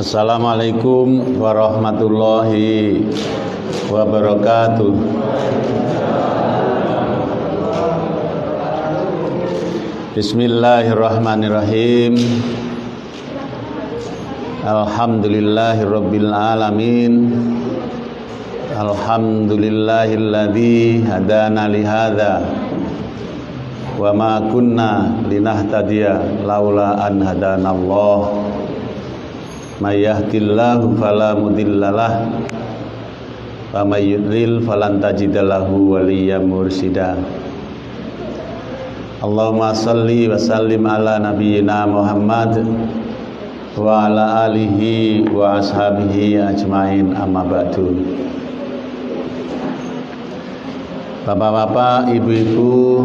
Assalamualaikum warahmatullahi wabarakatuh. Bismillahirrahmanirrahim. Alhamdulillahirabbil alamin. Alhamdulillahilladzi hadana li hadza wa ma kunna linahtadiya laula an hadanallah. May yahdihillahu fala mudhillalah wa may yudlil falan tajida lahu waliyyan mursyida. Allahumma shalli wa sallim ala nabiyyina Muhammad wa ala alihi wa ashabihi ajmain, amma ba'du. Bapak-bapak, ibu-ibu,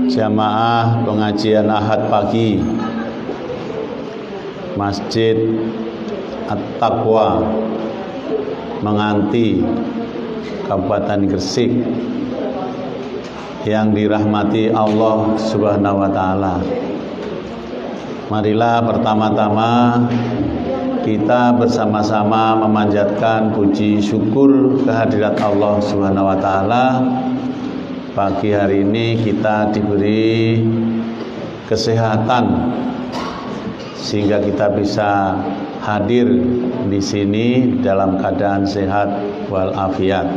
jamaah pengajian Ahad pagi Masjid At-Taqwa Menganti, Kabupaten Gresik, yang dirahmati Allah Subhanahu wa taala. Marilah pertama-tama kita bersama-sama memanjatkan puji syukur kehadirat Allah Subhanahu wa taala. Pagi hari ini kita diberi kesehatan sehingga kita bisa hadir di sini dalam keadaan sehat walafiat.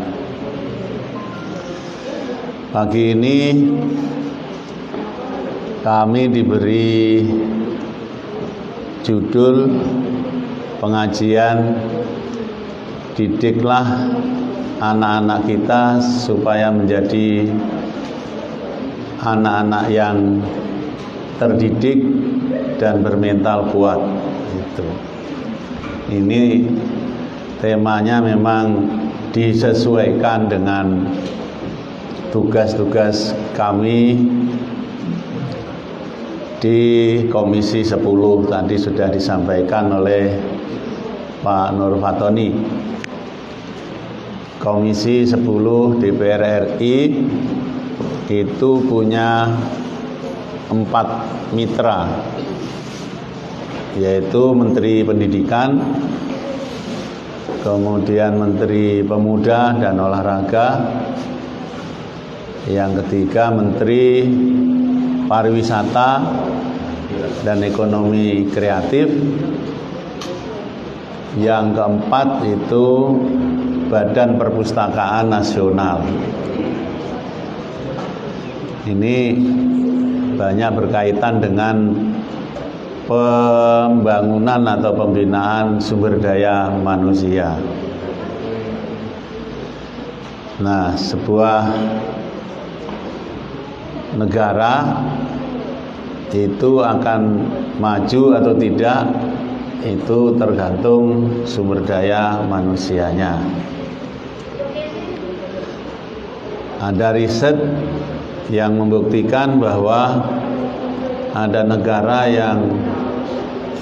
Pagi ini kami diberi judul pengajian "Didiklah anak-anak kita supaya menjadi anak-anak yang terdidik dan bermental kuat." Ini temanya memang disesuaikan dengan tugas-tugas kami di Komisi 10. Tadi sudah disampaikan oleh Pak Nur Fatoni. Komisi 10 DPR RI itu punya 4 mitra, yaitu Menteri Pendidikan, kemudian Menteri Pemuda dan Olahraga, yang ketiga Menteri Pariwisata dan Ekonomi Kreatif, yang keempat itu Badan Perpustakaan Nasional. Ini banyak berkaitan dengan pembangunan atau pembinaan sumber daya manusia. Nah, sebuah negara itu akan maju atau tidak itu tergantung sumber daya manusianya. Ada riset yang membuktikan bahwa ada negara yang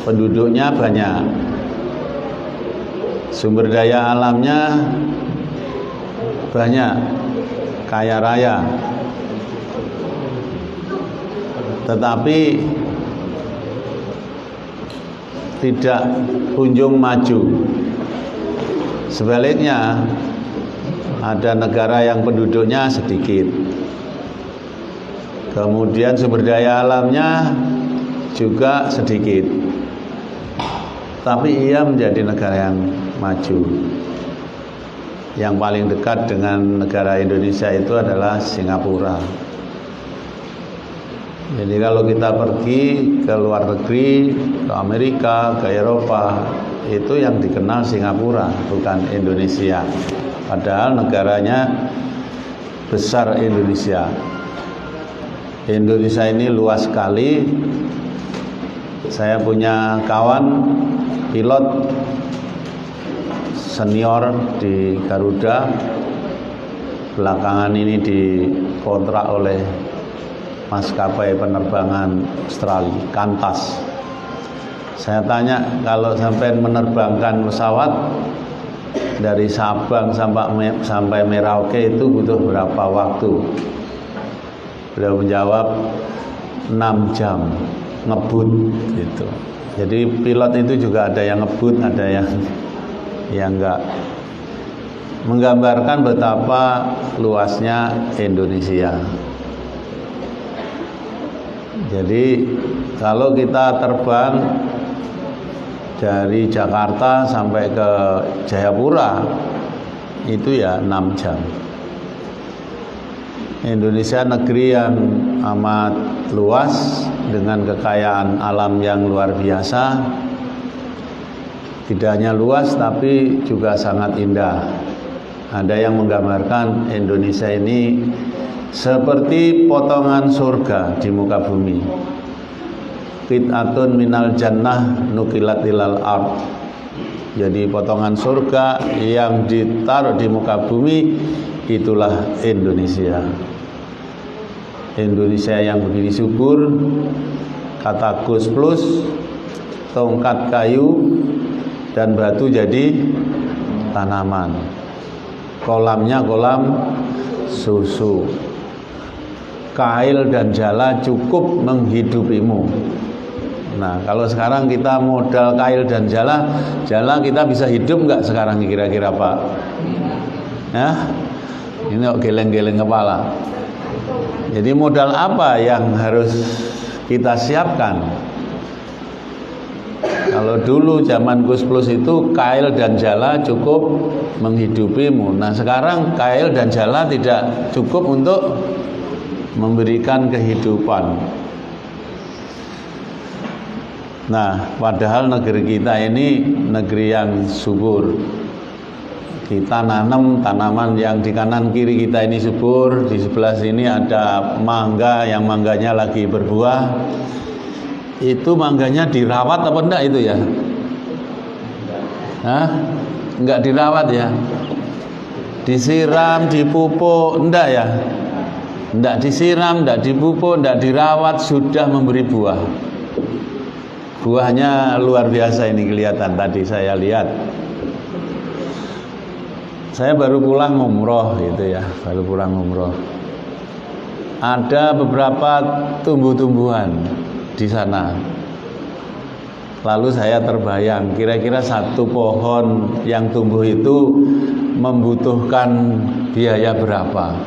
penduduknya banyak, sumber daya alamnya banyak, kaya raya, tetapi tidak kunjung maju. Sebaliknya, ada negara yang penduduknya sedikit, kemudian sumber daya alamnya juga sedikit, tapi ia menjadi negara yang maju. Yang paling dekat dengan negara Indonesia itu adalah Singapura. Jadi kalau kita pergi ke luar negeri, ke Amerika, ke Eropa, itu yang dikenal Singapura, bukan Indonesia. Padahal negaranya besar Indonesia. Indonesia ini luas sekali. Saya punya kawan pilot senior di Garuda, belakangan ini dikontrak oleh maskapai penerbangan Australia, Qantas. Saya tanya, kalau sampai menerbangkan pesawat dari Sabang sampai Merauke itu butuh berapa waktu? Beliau menjawab 6 jam ngebut gitu. Jadi pilot itu juga ada yang ngebut, ada yang enggak. Menggambarkan betapa luasnya Indonesia. Jadi kalau kita terbang dari Jakarta sampai ke Jayapura itu ya 6 jam. Indonesia negeri yang amat luas dengan kekayaan alam yang luar biasa. Tidak hanya luas tapi juga sangat indah. Ada yang menggambarkan Indonesia ini seperti potongan surga di muka bumi. Qit'atun minal jannah nukilat ilal ard. Jadi potongan surga yang ditaruh di muka bumi, itulah Indonesia. Indonesia yang begini subur, kata Gus Plus, tongkat kayu dan batu jadi tanaman. Kolamnya kolam susu. Kail dan jala cukup menghidupimu. Nah, kalau sekarang kita modal kail dan jala kita bisa hidup nggak sekarang kira-kira Pak? Ya, ini kok geleng-geleng kepala. Jadi modal apa yang harus kita siapkan? Kalau dulu zaman Gus Plus itu kail dan jala cukup menghidupimu. Nah, sekarang kail dan jala tidak cukup untuk memberikan kehidupan. Nah, padahal negeri kita ini negeri yang subur. Kita nanam tanaman yang di kanan kiri kita ini subur. Di sebelah sini ada mangga yang mangganya lagi berbuah. Itu mangganya dirawat apa enggak itu ya? Hah? Enggak dirawat ya? Disiram, dipupuk, enggak ya? Enggak disiram, enggak dipupuk, enggak dirawat, sudah memberi buah. Buahnya luar biasa ini kelihatan tadi saya lihat. Saya baru pulang umroh gitu ya, baru pulang umroh. Ada beberapa tumbuh-tumbuhan di sana. Lalu saya terbayang, kira-kira satu pohon yang tumbuh itu membutuhkan biaya berapa?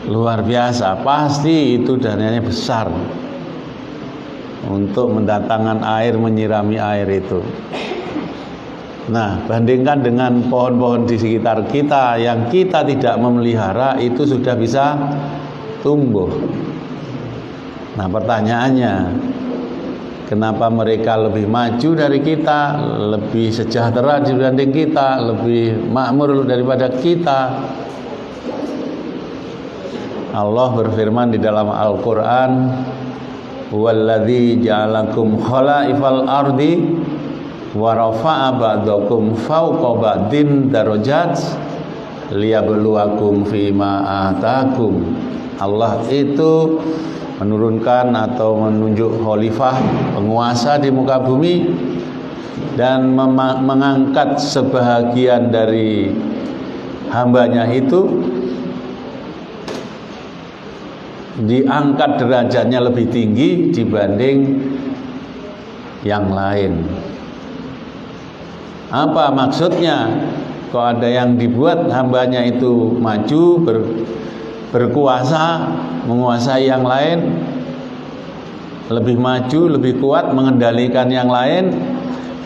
Luar biasa, pasti itu dananya besar untuk mendatangkan air, menyirami air itu. Nah, bandingkan dengan pohon-pohon di sekitar kita yang kita tidak memelihara, itu sudah bisa tumbuh. Nah, pertanyaannya, kenapa mereka lebih maju dari kita, lebih sejahtera dibanding kita, lebih makmur daripada kita? Allah berfirman di dalam Al-Quran, "Walladzi ja'alakum khalaifal ardi wa rafa'a ba'dakum fawqa ba'din darajat liyabluwakum fima atakum." Allah itu menurunkan atau menunjuk khalifah, penguasa di muka bumi, dan mengangkat sebahagian dari hambanya itu, diangkat derajatnya lebih tinggi dibanding yang lain. Apa maksudnya? Kok ada yang dibuat hambanya itu maju, berkuasa, menguasai yang lain, lebih maju, lebih kuat, mengendalikan yang lain,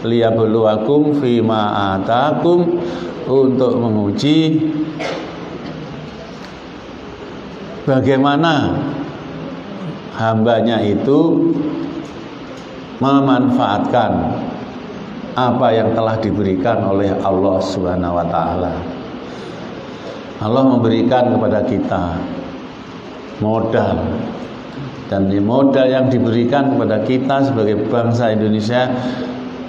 liyabluwakum fima atakum, untuk menguji bagaimana hambanya itu memanfaatkan apa yang telah diberikan oleh Allah Subhanahu wa taala. Allah memberikan kepada kita modal, dan modal yang diberikan kepada kita sebagai bangsa Indonesia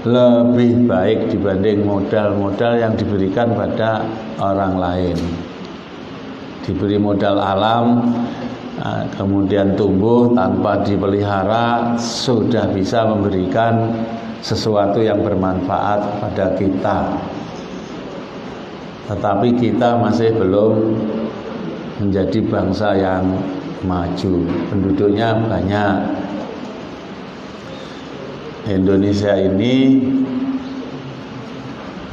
lebih baik dibanding modal-modal yang diberikan pada orang lain. Diberi modal alam, kemudian tumbuh tanpa dipelihara, sudah bisa memberikan sesuatu yang bermanfaat pada kita. Tetapi kita masih belum menjadi bangsa yang maju. Penduduknya banyak, Indonesia ini,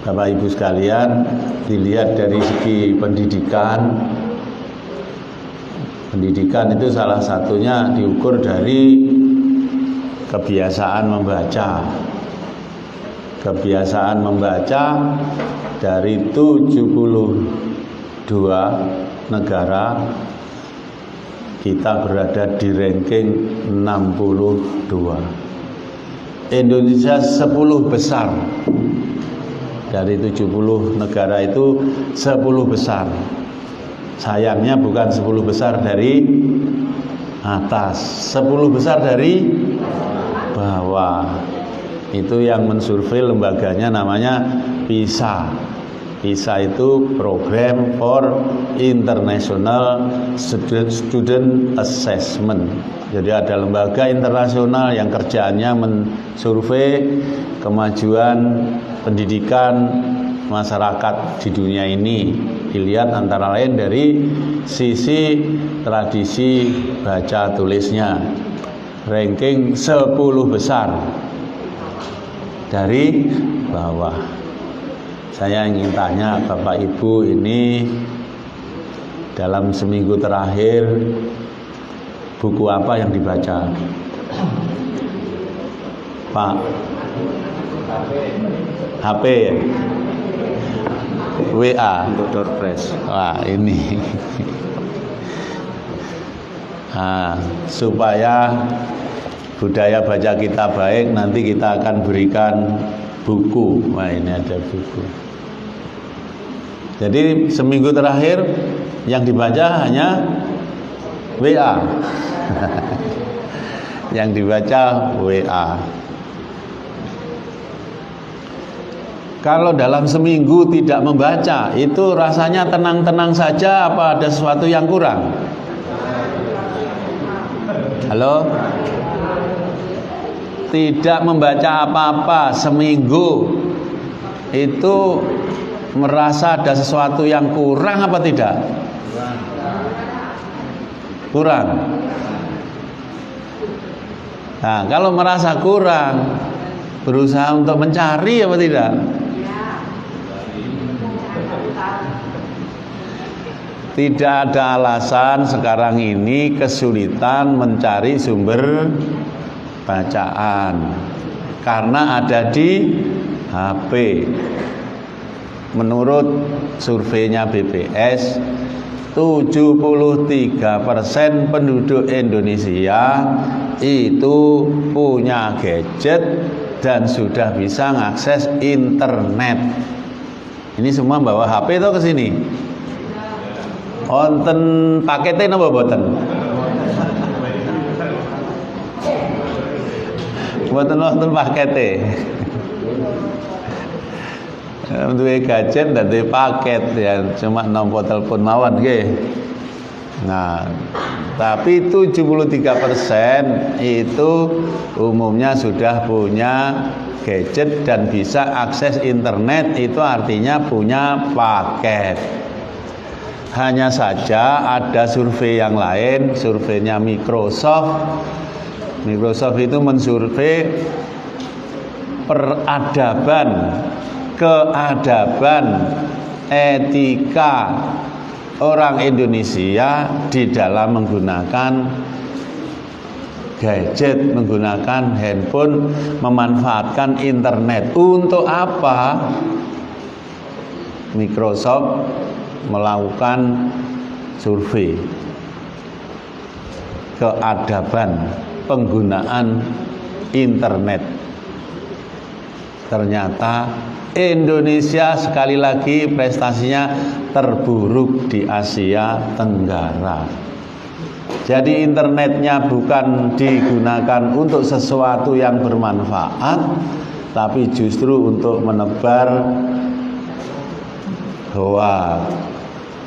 Bapak Ibu sekalian, dilihat dari segi pendidikan. Pendidikan itu salah satunya diukur dari kebiasaan membaca. Kebiasaan membaca dari 72 negara, kita berada di ranking 62. Indonesia 10 besar. Dari 70 negara itu 10 besar. Sayangnya bukan 10 besar dari atas, 10 besar dari bawah. Itu yang mensurvei lembaganya namanya PISA. PISA itu Program for International Student Assessment. Jadi ada lembaga internasional yang kerjaannya mensurvei kemajuan pendidikan masyarakat di dunia ini. Dilihat antara lain dari sisi tradisi baca tulisnya. Ranking 10 besar dari bawah. Saya ingin tanya Bapak Ibu, ini dalam seminggu terakhir buku apa yang dibaca? Pak? HP ya? WA untuk doorpress. Wah, ini supaya budaya baca kita baik, nanti kita akan berikan buku. Wah, ini ada buku. Jadi seminggu terakhir yang dibaca hanya WA. Yang dibaca WA. Kalau dalam seminggu tidak membaca, itu rasanya tenang-tenang saja apa ada sesuatu yang kurang? Halo? Tidak membaca apa-apa seminggu, itu merasa ada sesuatu yang kurang apa tidak? Kurang. Nah, kalau merasa kurang, berusaha untuk mencari apa tidak? Tidak ada alasan sekarang ini kesulitan mencari sumber bacaan karena ada di HP. Menurut surveinya BPS, 73% penduduk Indonesia itu punya gadget dan sudah bisa mengakses internet. Ini semua bawa HP itu ke sini. Wonten paketnya napa boten? Boten wonten pakete. Duwe gadget dan duwe paket ya, cuma nomor telepon mawon nggih. Nah, tapi 73% itu umumnya sudah punya gadget dan bisa akses internet, itu artinya punya paket. Hanya saja ada survei yang lain, surveinya Microsoft. Microsoft itu mensurvei keadaban, etika orang Indonesia di dalam menggunakan gadget, menggunakan handphone, memanfaatkan internet. Untuk apa? Microsoft melakukan survei keadaban penggunaan internet. Ternyata Indonesia sekali lagi prestasinya terburuk di Asia Tenggara. Jadi internetnya bukan digunakan untuk sesuatu yang bermanfaat, tapi justru untuk menebar hoak,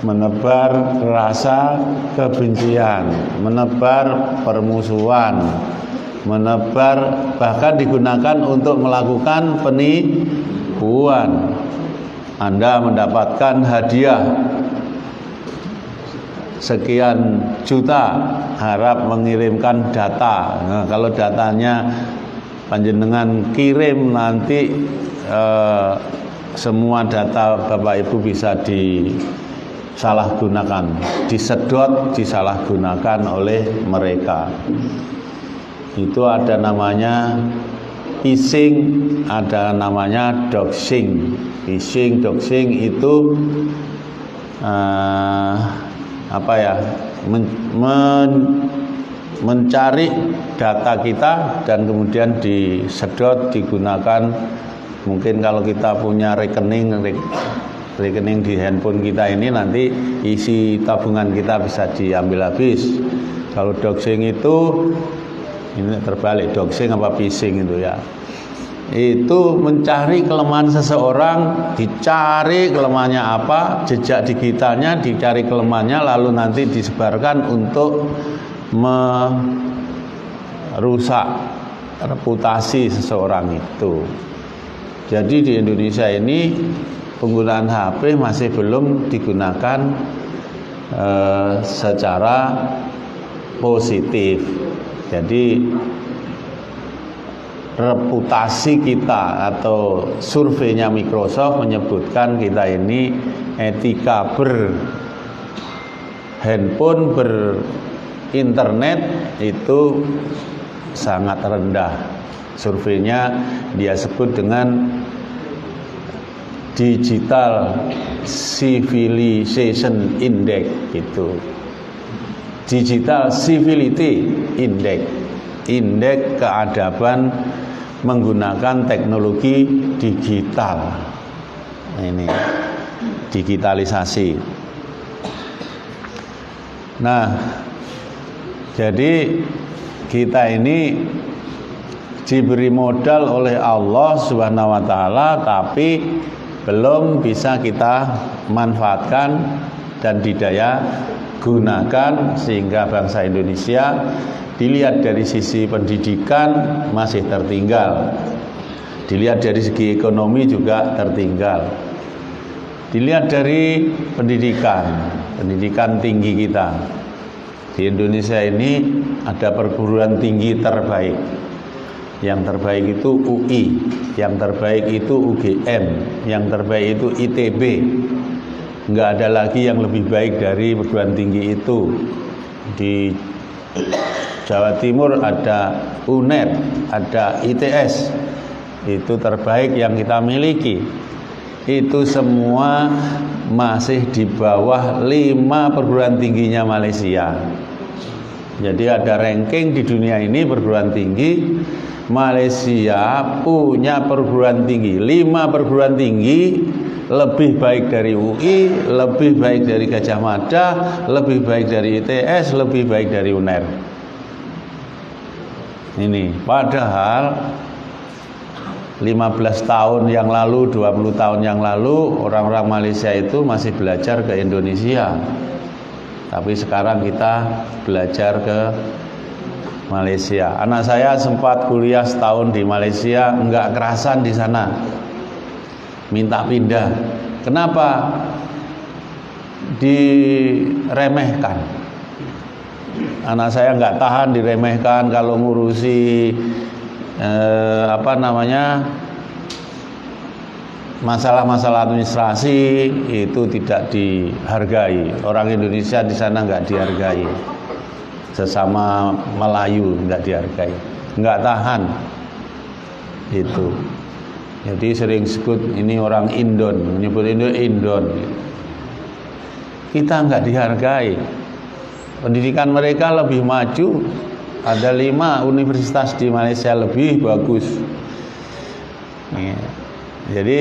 menebar rasa kebencian, menebar permusuhan, menebar, bahkan digunakan untuk melakukan penipuan. Anda mendapatkan hadiah sekian juta, harap mengirimkan data. Nah, kalau datanya panjenengan kirim nanti semua data Bapak Ibu bisa disalahgunakan, disedot, disalahgunakan oleh mereka. Itu ada namanya phishing, ada namanya doxing. Phishing, doxing itu mencari data kita dan kemudian disedot, digunakan. Mungkin kalau kita punya rekening di handphone kita ini, nanti isi tabungan kita bisa diambil habis. Kalau doxing itu, ini terbalik, doxing apa phishing itu ya, itu mencari kelemahan seseorang, dicari kelemahannya apa, jejak digitalnya, dicari kelemahannya, lalu nanti disebarkan untuk merusak reputasi seseorang itu. Jadi di Indonesia ini penggunaan HP masih belum digunakan secara positif. Jadi reputasi kita atau surveinya Microsoft menyebutkan kita ini etika handphone, berinternet itu sangat rendah. Surveinya dia sebut dengan Digital Civilization Index gitu. Digital Civility Index, indeks keadaban menggunakan teknologi digital. Ini digitalisasi. Nah, jadi kita ini diberi modal oleh Allah Subhanahu wa taala, tapi belum bisa kita manfaatkan dan didaya gunakan, sehingga bangsa Indonesia dilihat dari sisi pendidikan masih tertinggal, dilihat dari segi ekonomi juga tertinggal, dilihat dari pendidikan tinggi kita. Di Indonesia ini ada perguruan tinggi terbaik. Yang terbaik itu UI, yang terbaik itu UGM, yang terbaik itu ITB. Enggak ada lagi yang lebih baik dari perguruan tinggi itu. Di Jawa Timur ada UNER, ada ITS. Itu terbaik yang kita miliki. Itu semua masih di bawah 5 perguruan tingginya Malaysia. Jadi ada ranking di dunia ini perguruan tinggi. Malaysia punya perguruan tinggi, 5 perguruan tinggi, lebih baik dari UI, lebih baik dari Gajah Mada, lebih baik dari ITS, lebih baik dari UNER. Ini padahal 15 tahun yang lalu, 20 tahun yang lalu orang-orang Malaysia itu masih belajar ke Indonesia. Tapi sekarang kita belajar ke Malaysia. Anak saya sempat kuliah setahun di Malaysia, enggak kerasan di sana. Minta pindah. Kenapa? Diremehkan. Anak saya enggak tahan diremehkan kalau ngurusi masalah-masalah administrasi itu tidak dihargai. Orang Indonesia di sana enggak dihargai. Sesama Melayu enggak dihargai, enggak tahan itu. Jadi sering sebut ini orang Indon, menyebut Indon. Kita enggak dihargai. Pendidikan mereka lebih maju. Ada 5 universitas di Malaysia lebih bagus. Jadi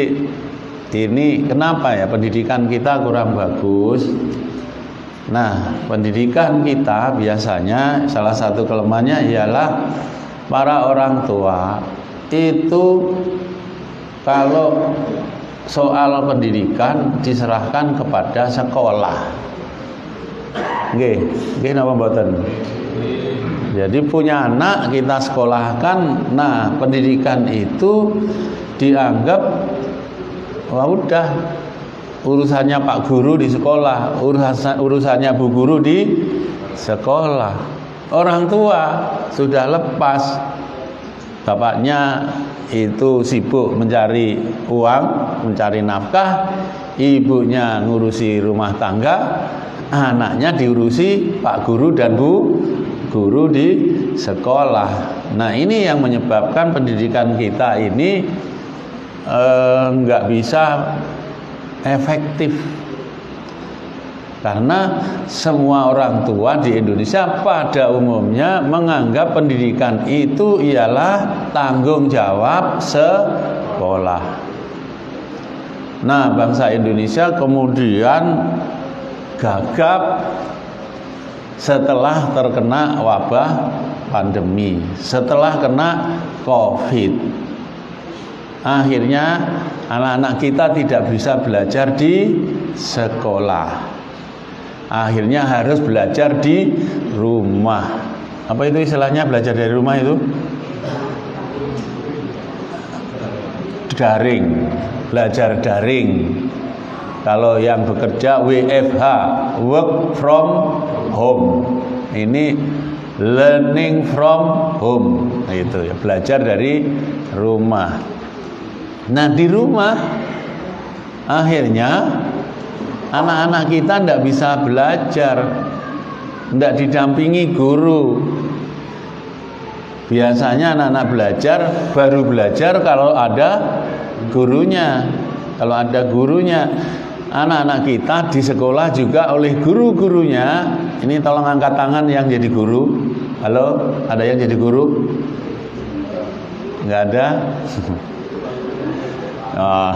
ini kenapa ya pendidikan kita kurang bagus? Nah, pendidikan kita biasanya salah satu kelemahannya ialah para orang tua itu kalau soal pendidikan diserahkan kepada sekolah. Nggih napa mboten? Jadi punya anak kita sekolahkan, nah pendidikan itu dianggap wah udah urusannya Pak Guru di sekolah, urusannya Bu Guru di sekolah. Orang tua sudah lepas, bapaknya itu sibuk mencari uang, mencari nafkah, ibunya ngurusi rumah tangga, anaknya diurusi Pak Guru dan Bu Guru di sekolah. Nah, ini yang menyebabkan pendidikan kita ini nggak bisa efektif. Karena semua orang tua di Indonesia pada umumnya menganggap pendidikan itu ialah tanggung jawab sekolah. Nah, bangsa Indonesia kemudian gagap setelah terkena wabah pandemi, setelah kena COVID. Akhirnya anak-anak kita tidak bisa belajar di sekolah. Akhirnya harus belajar di rumah. Apa itu istilahnya belajar dari rumah itu? Daring, belajar daring. Kalau yang bekerja WFH, work from home. Ini learning from home. Nah, itu ya, belajar dari rumah. Nah, di rumah akhirnya anak-anak kita tidak bisa belajar, tidak didampingi guru. Biasanya anak-anak belajar, baru belajar kalau ada gurunya. Kalau ada gurunya, anak-anak kita di sekolah juga oleh guru-gurunya. Ini tolong angkat tangan yang jadi guru. Halo, ada yang jadi guru? Enggak ada? Oh.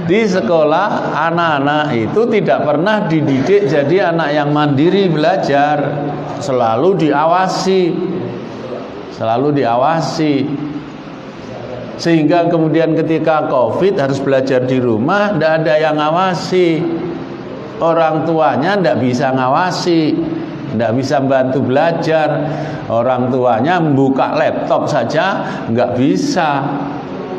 Di sekolah anak-anak itu tidak pernah dididik jadi anak yang mandiri belajar, selalu diawasi, sehingga kemudian ketika COVID harus belajar di rumah, tidak ada yang ngawasi, orang tuanya tidak bisa ngawasi, tidak bisa bantu belajar, orang tuanya membuka laptop saja nggak bisa,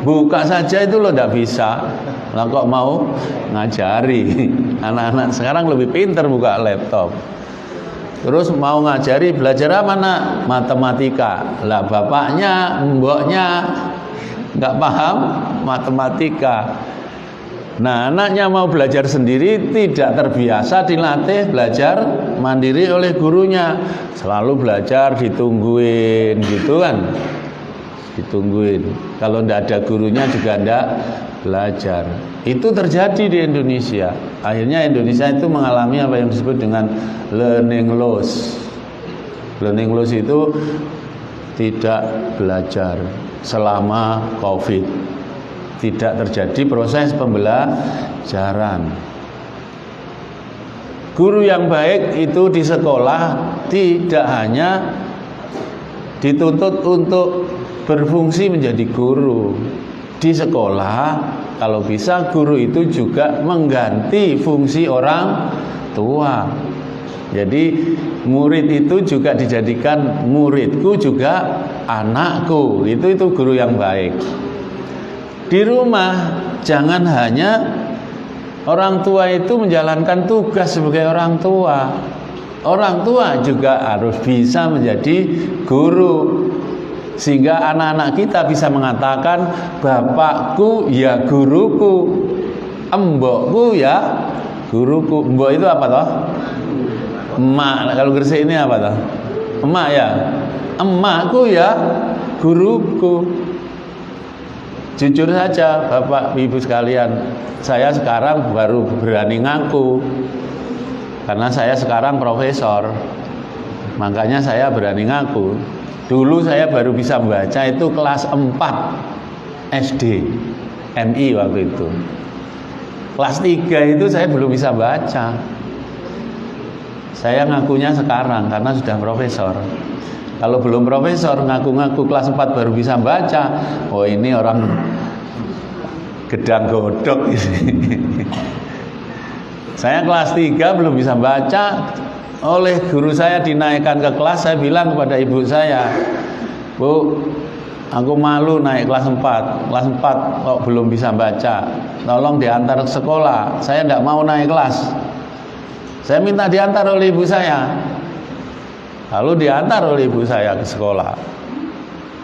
buka saja itu loh tidak bisa. Lah kok mau ngajari? Anak-anak sekarang lebih pintar buka laptop. Terus mau ngajari belajar apa nak? Matematika. Lah bapaknya, mboknya nggak paham matematika. Nah, anaknya mau belajar sendiri, tidak terbiasa dilatih belajar mandiri oleh gurunya. Selalu belajar ditungguin gitu kan. Ditungguin. Kalau tidak ada gurunya juga tidak belajar. Itu terjadi di Indonesia. Akhirnya Indonesia itu mengalami apa yang disebut dengan learning loss. Learning loss itu tidak belajar selama COVID. Tidak terjadi proses pembelajaran. Guru yang baik itu di sekolah tidak hanya dituntut untuk berfungsi menjadi guru. Di sekolah kalau bisa guru itu juga mengganti fungsi orang tua. Jadi murid itu juga dijadikan muridku juga anakku. Itu guru yang baik. Di rumah jangan hanya orang tua itu menjalankan tugas sebagai orang tua. Orang tua juga harus bisa menjadi guru. Sehingga anak-anak kita bisa mengatakan bapakku ya guruku, embokku ya guruku. Embok itu apa toh? Emak. Kalau Gresik ini apa toh? Emak ya. Emakku ya guruku. Jujur saja Bapak Ibu sekalian, saya sekarang baru berani ngaku. Karena saya sekarang profesor. Makanya saya berani ngaku. Dulu saya baru bisa membaca itu kelas 4 SD MI waktu itu. Kelas 3 itu saya belum bisa baca. Saya ngakunya sekarang karena sudah profesor. Kalau belum profesor ngaku-ngaku kelas 4 baru bisa baca, oh ini orang gedang godok ini. Saya kelas 3 belum bisa baca. Oleh guru saya dinaikkan ke kelas, saya bilang kepada ibu saya, Bu, aku malu naik kelas 4. Kelas 4 kok belum bisa baca. Tolong diantar ke sekolah. Saya tidak mau naik kelas. Saya minta diantar oleh ibu saya. Lalu diantar oleh ibu saya ke sekolah.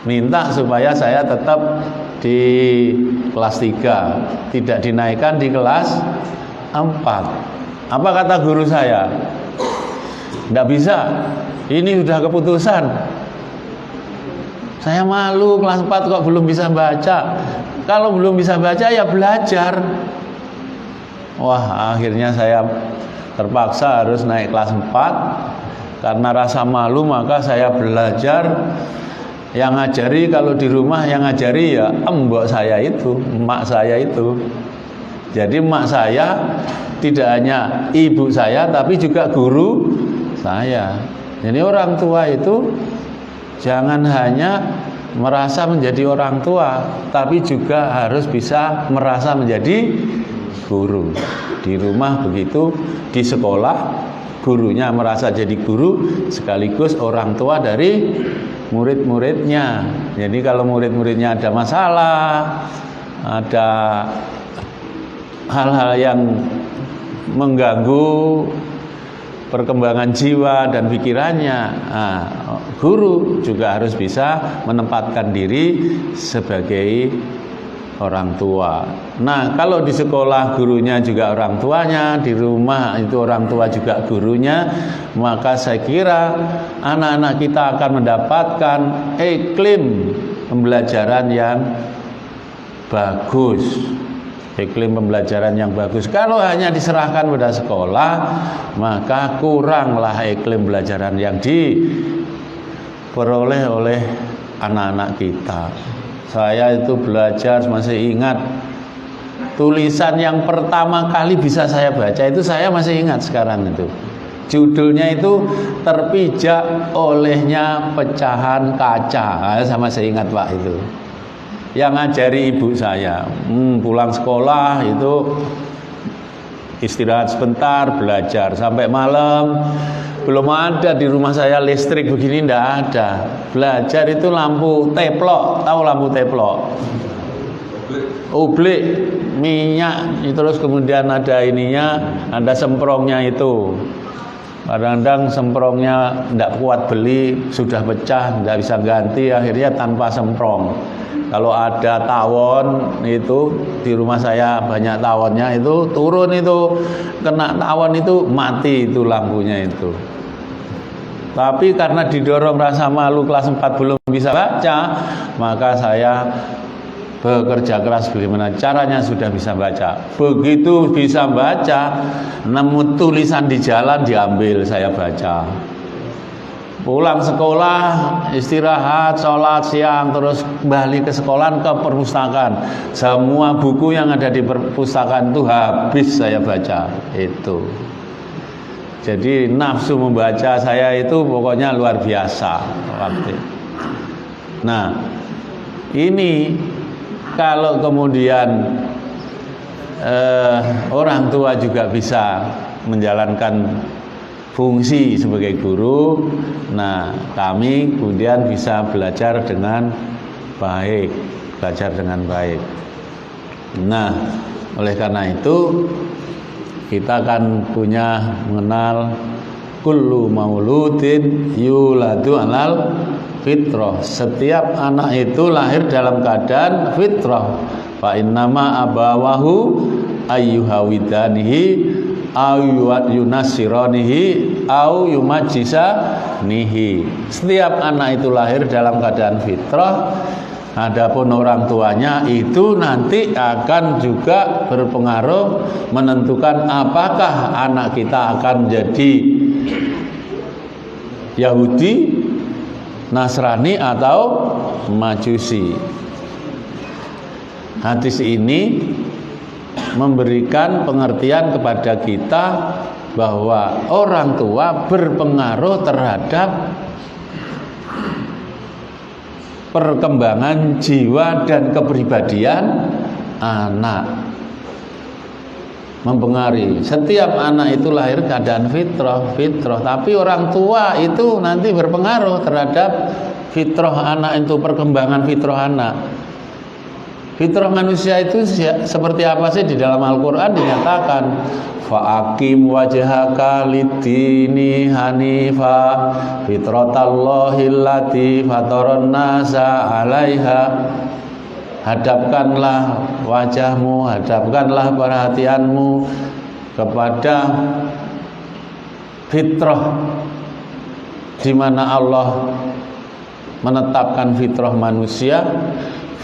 minta supaya saya tetap di kelas 3, tidak dinaikkan di kelas 4. Apa kata guru saya? Tidak bisa, ini sudah keputusan. Saya malu, kelas 4 kok belum bisa baca. Kalau belum bisa baca ya belajar. Wah, akhirnya saya terpaksa harus naik kelas 4. Karena rasa malu maka saya belajar. Yang ngajari kalau di rumah yang ngajari ya mbok saya itu, emak saya itu. Jadi emak saya tidak hanya ibu saya tapi juga guru saya. Jadi orang tua itu jangan hanya merasa menjadi orang tua, tapi juga harus bisa merasa menjadi guru. Di rumah begitu, di sekolah gurunya merasa jadi guru sekaligus orang tua dari murid-muridnya. Jadi kalau murid-muridnya ada masalah, ada hal-hal yang mengganggu perkembangan jiwa dan pikirannya, guru juga harus bisa menempatkan diri sebagai orang tua. Nah, kalau di sekolah gurunya juga orang tuanya, di rumah itu orang tua juga gurunya, maka saya kira anak-anak kita akan mendapatkan iklim pembelajaran yang bagus. Iklim pembelajaran yang bagus. Kalau hanya diserahkan pada sekolah, maka kuranglah iklim pembelajaran yang diperoleh oleh anak-anak kita. Saya itu belajar, masih ingat tulisan yang pertama kali bisa saya baca itu, saya masih ingat sekarang itu. Judulnya itu Terpijak Olehnya Pecahan Kaca. Saya masih ingat Pak itu. Yang ngajari ibu saya, pulang sekolah itu istirahat sebentar, belajar sampai malam. Belum ada di rumah saya listrik begini, tidak ada. Belajar itu lampu teplok, tahu lampu teplok? Oblik, minyak, terus kemudian ada ininya, ada semprongnya itu. Kadang-kadang semprongnya tidak kuat beli, sudah pecah, tidak bisa ganti, akhirnya tanpa semprong. Kalau ada tawon itu di rumah saya banyak tawonnya itu turun itu kena tawon itu mati itu lampunya itu. Tapi karena didorong rasa malu kelas 4 belum bisa baca, maka saya bekerja keras bagaimana caranya sudah bisa baca. Begitu bisa baca, nemu tulisan di jalan diambil saya baca. Pulang sekolah, istirahat, sholat siang, terus balik ke sekolah, ke perpustakaan. Semua buku yang ada di perpustakaan itu habis saya baca. Itu. Jadi nafsu membaca saya itu pokoknya luar biasa. Nah, ini kalau kemudian orang tua juga bisa menjalankan fungsi sebagai guru, nah kami kemudian bisa belajar dengan baik, Nah, oleh karena itu kita akan punya mengenal kullu mauludin yuladu alal fitrah. Setiap anak itu lahir dalam keadaan fitrah. Fa innama abawahu ayyuhawidanihi au yunasironihi au yumajisanihi. Setiap anak itu lahir dalam keadaan fitrah. Adapun orang tuanya itu nanti akan juga berpengaruh menentukan apakah anak kita akan jadi Yahudi, Nasrani atau Majusi. Hadis ini memberikan pengertian kepada kita bahwa orang tua berpengaruh terhadap perkembangan jiwa dan kepribadian anak. Mempengaruhi. Setiap anak itu lahir keadaan fitrah, tapi orang tua itu nanti berpengaruh terhadap fitrah anak itu, perkembangan fitrah anak. Fitrah manusia itu seperti apa sih? Di dalam Al-Quran dinyatakan fa'akim wajhaka lidini hanifa fitratallahi allati fataran nasa 'alaiha. Hadapkanlah wajahmu, hadapkanlah perhatianmu kepada fitrah, di mana Allah menetapkan fitrah manusia,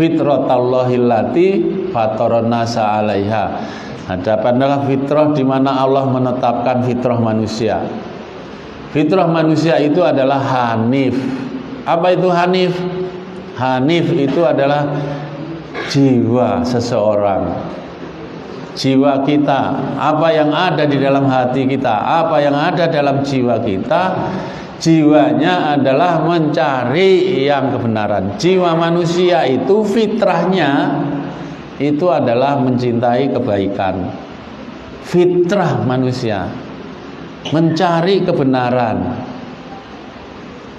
fitratallahi allati fataran nasa 'alaiha. Hadapkanlah fitrah di mana Allah menetapkan fitrah manusia. Fitrah manusia itu adalah hanif. Apa itu hanif? Hanif itu adalah jiwa seseorang, jiwa kita, apa yang ada di dalam hati kita, apa yang ada dalam jiwa kita. Jiwanya adalah mencari yang kebenaran. Jiwa manusia itu fitrahnya itu adalah mencintai kebaikan. Fitrah manusia mencari kebenaran,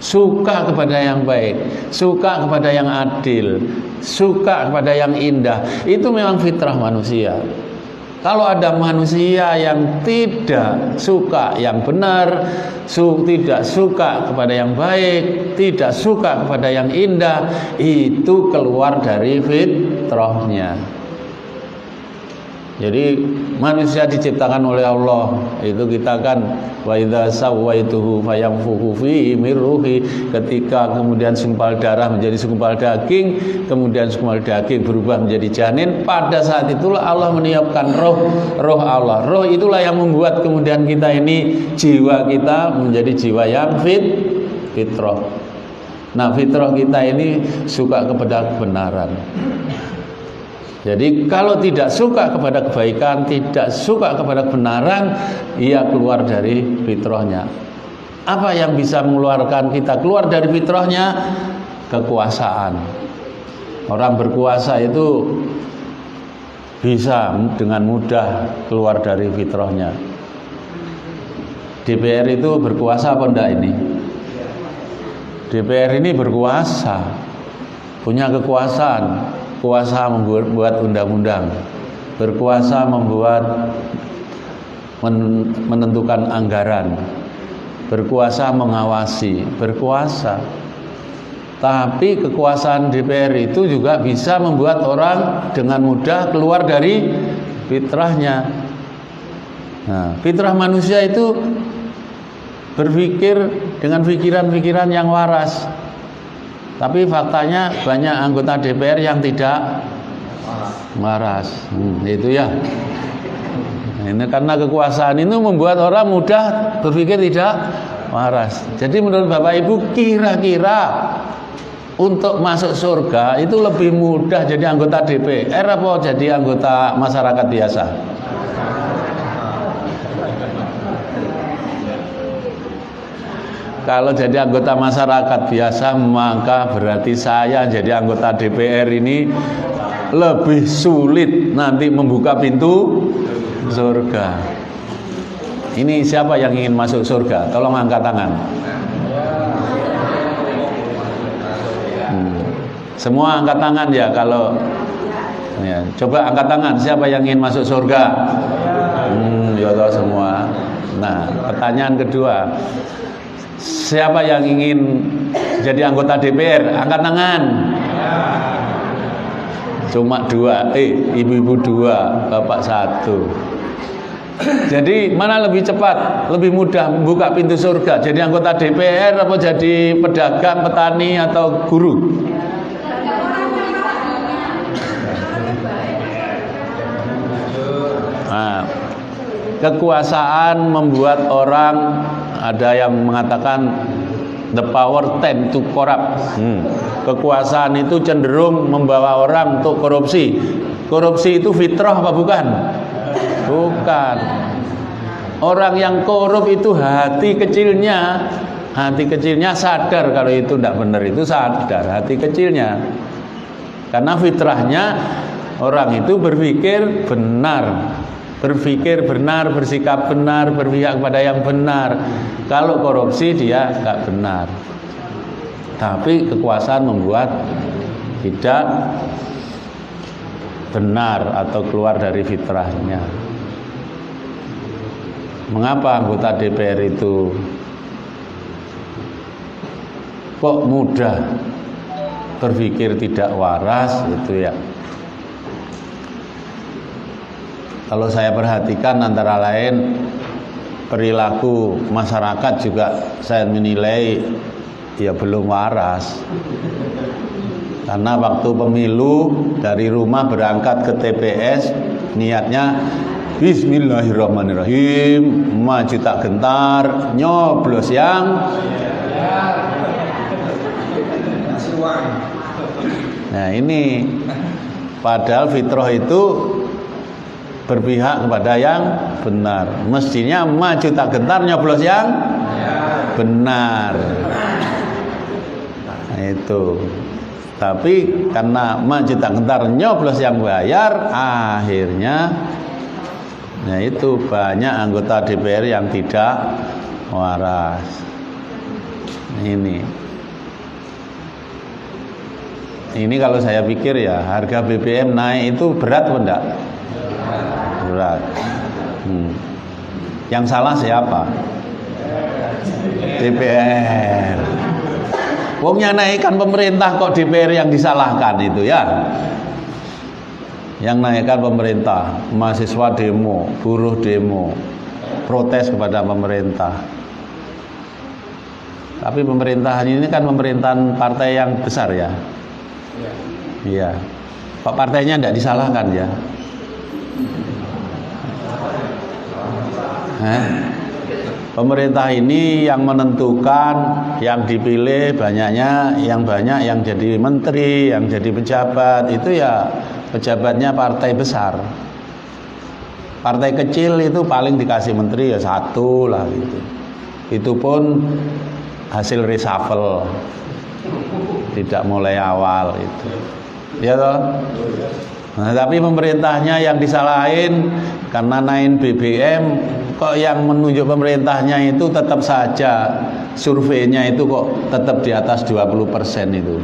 suka kepada yang baik, suka kepada yang adil, suka kepada yang indah. Itu memang fitrah manusia. Kalau ada manusia yang tidak suka yang benar, tidak suka kepada yang baik, tidak suka kepada yang indah, itu keluar dari fitrahnya. Jadi manusia diciptakan oleh Allah. Itu kita kan wa idza sawaituhu fayanfukhu fi min ruhi. Ketika kemudian segumpal darah menjadi segumpal daging, kemudian segumpal daging berubah menjadi janin, pada saat itulah Allah meniupkan roh Allah. Roh itulah yang membuat kemudian kita ini, jiwa kita menjadi jiwa yang fitrah. Nah, fitrah kita ini suka kepada kebenaran. Jadi kalau tidak suka kepada kebaikan, tidak suka kepada kebenaran, ia keluar dari fitrahnya. Apa yang bisa mengeluarkan kita keluar dari fitrahnya? Kekuasaan. Orang berkuasa itu bisa dengan mudah keluar dari fitrahnya. DPR itu berkuasa apa enggak ini? DPR ini berkuasa, punya kekuasaan. Kuasa membuat undang-undang, berkuasa membuat menentukan anggaran, berkuasa mengawasi, berkuasa. Tapi kekuasaan DPR itu juga bisa membuat orang dengan mudah keluar dari fitrahnya. Nah, fitrah manusia itu berpikir dengan pikiran-pikiran yang waras. Tapi faktanya banyak anggota DPR yang tidak waras. Itu ya. Ini karena kekuasaan itu membuat orang mudah berpikir tidak waras. Jadi menurut Bapak Ibu, kira-kira untuk masuk surga itu lebih mudah jadi anggota DPR apa jadi anggota masyarakat biasa? Kalau jadi anggota masyarakat biasa, maka berarti saya jadi anggota DPR ini lebih sulit nanti membuka pintu surga. Ini siapa yang ingin masuk surga? Tolong angkat tangan. Semua angkat tangan ya kalau ya. Coba angkat tangan, siapa yang ingin masuk surga? Ya tahu semua. Nah, pertanyaan kedua, siapa yang ingin jadi anggota DPR? Angkat tangan. Cuma dua, ibu-ibu dua, bapak satu. Jadi mana lebih cepat, lebih mudah membuka pintu surga? Jadi anggota DPR atau jadi pedagang, petani atau guru? Nah, kekuasaan membuat orang, ada yang mengatakan the power tend to corrupt. Kekuasaan itu cenderung membawa orang untuk korupsi. Korupsi itu fitrah apa bukan? Bukan. Orang yang korup itu hati kecilnya sadar kalau itu tidak benar, itu sadar hati kecilnya. Karena fitrahnya orang itu berpikir benar, bersikap benar, berpihak kepada yang benar. Kalau korupsi dia nggak benar. Tapi kekuasaan membuat tidak benar atau keluar dari fitrahnya. Mengapa anggota DPR itu kok mudah berpikir tidak waras itu ya? Kalau saya perhatikan antara lain perilaku masyarakat juga saya menilai ya belum waras. Karena waktu pemilu dari rumah berangkat ke TPS niatnya Bismillahirrahmanirrahim, maju tak gentar, nyoblos yang nah ini padahal fitrah itu berpihak kepada yang benar. Mestinya maju tak gentar, nyoblos yang benar. Nah, itu. Tapi karena maju tak gentar, nyoblos yang bayar, akhirnya nah itu banyak anggota DPR yang tidak waras. Ini kalau saya pikir ya harga BBM naik itu berat atau enggak? Berat. Yang salah siapa? DPR. Wongnya naikkan pemerintah kok DPR yang disalahkan itu ya? Yang naikkan pemerintah, mahasiswa demo, buruh demo, protes kepada pemerintah. Tapi pemerintahan ini kan pemerintahan partai yang besar ya. Iya. Pak partainya tidak disalahkan ya. Pemerintah ini yang menentukan, yang dipilih banyaknya, yang banyak yang jadi menteri, yang jadi pejabat itu ya pejabatnya partai besar. Partai kecil itu paling dikasih menteri ya satu lah gitu. Itu pun hasil reshuffle, tidak mulai awal itu. Ya toh? Nah, tapi pemerintahnya yang disalahin karena naik BBM, kok yang menunjuk pemerintahnya itu tetap saja surveinya itu kok tetap di atas 20% itu.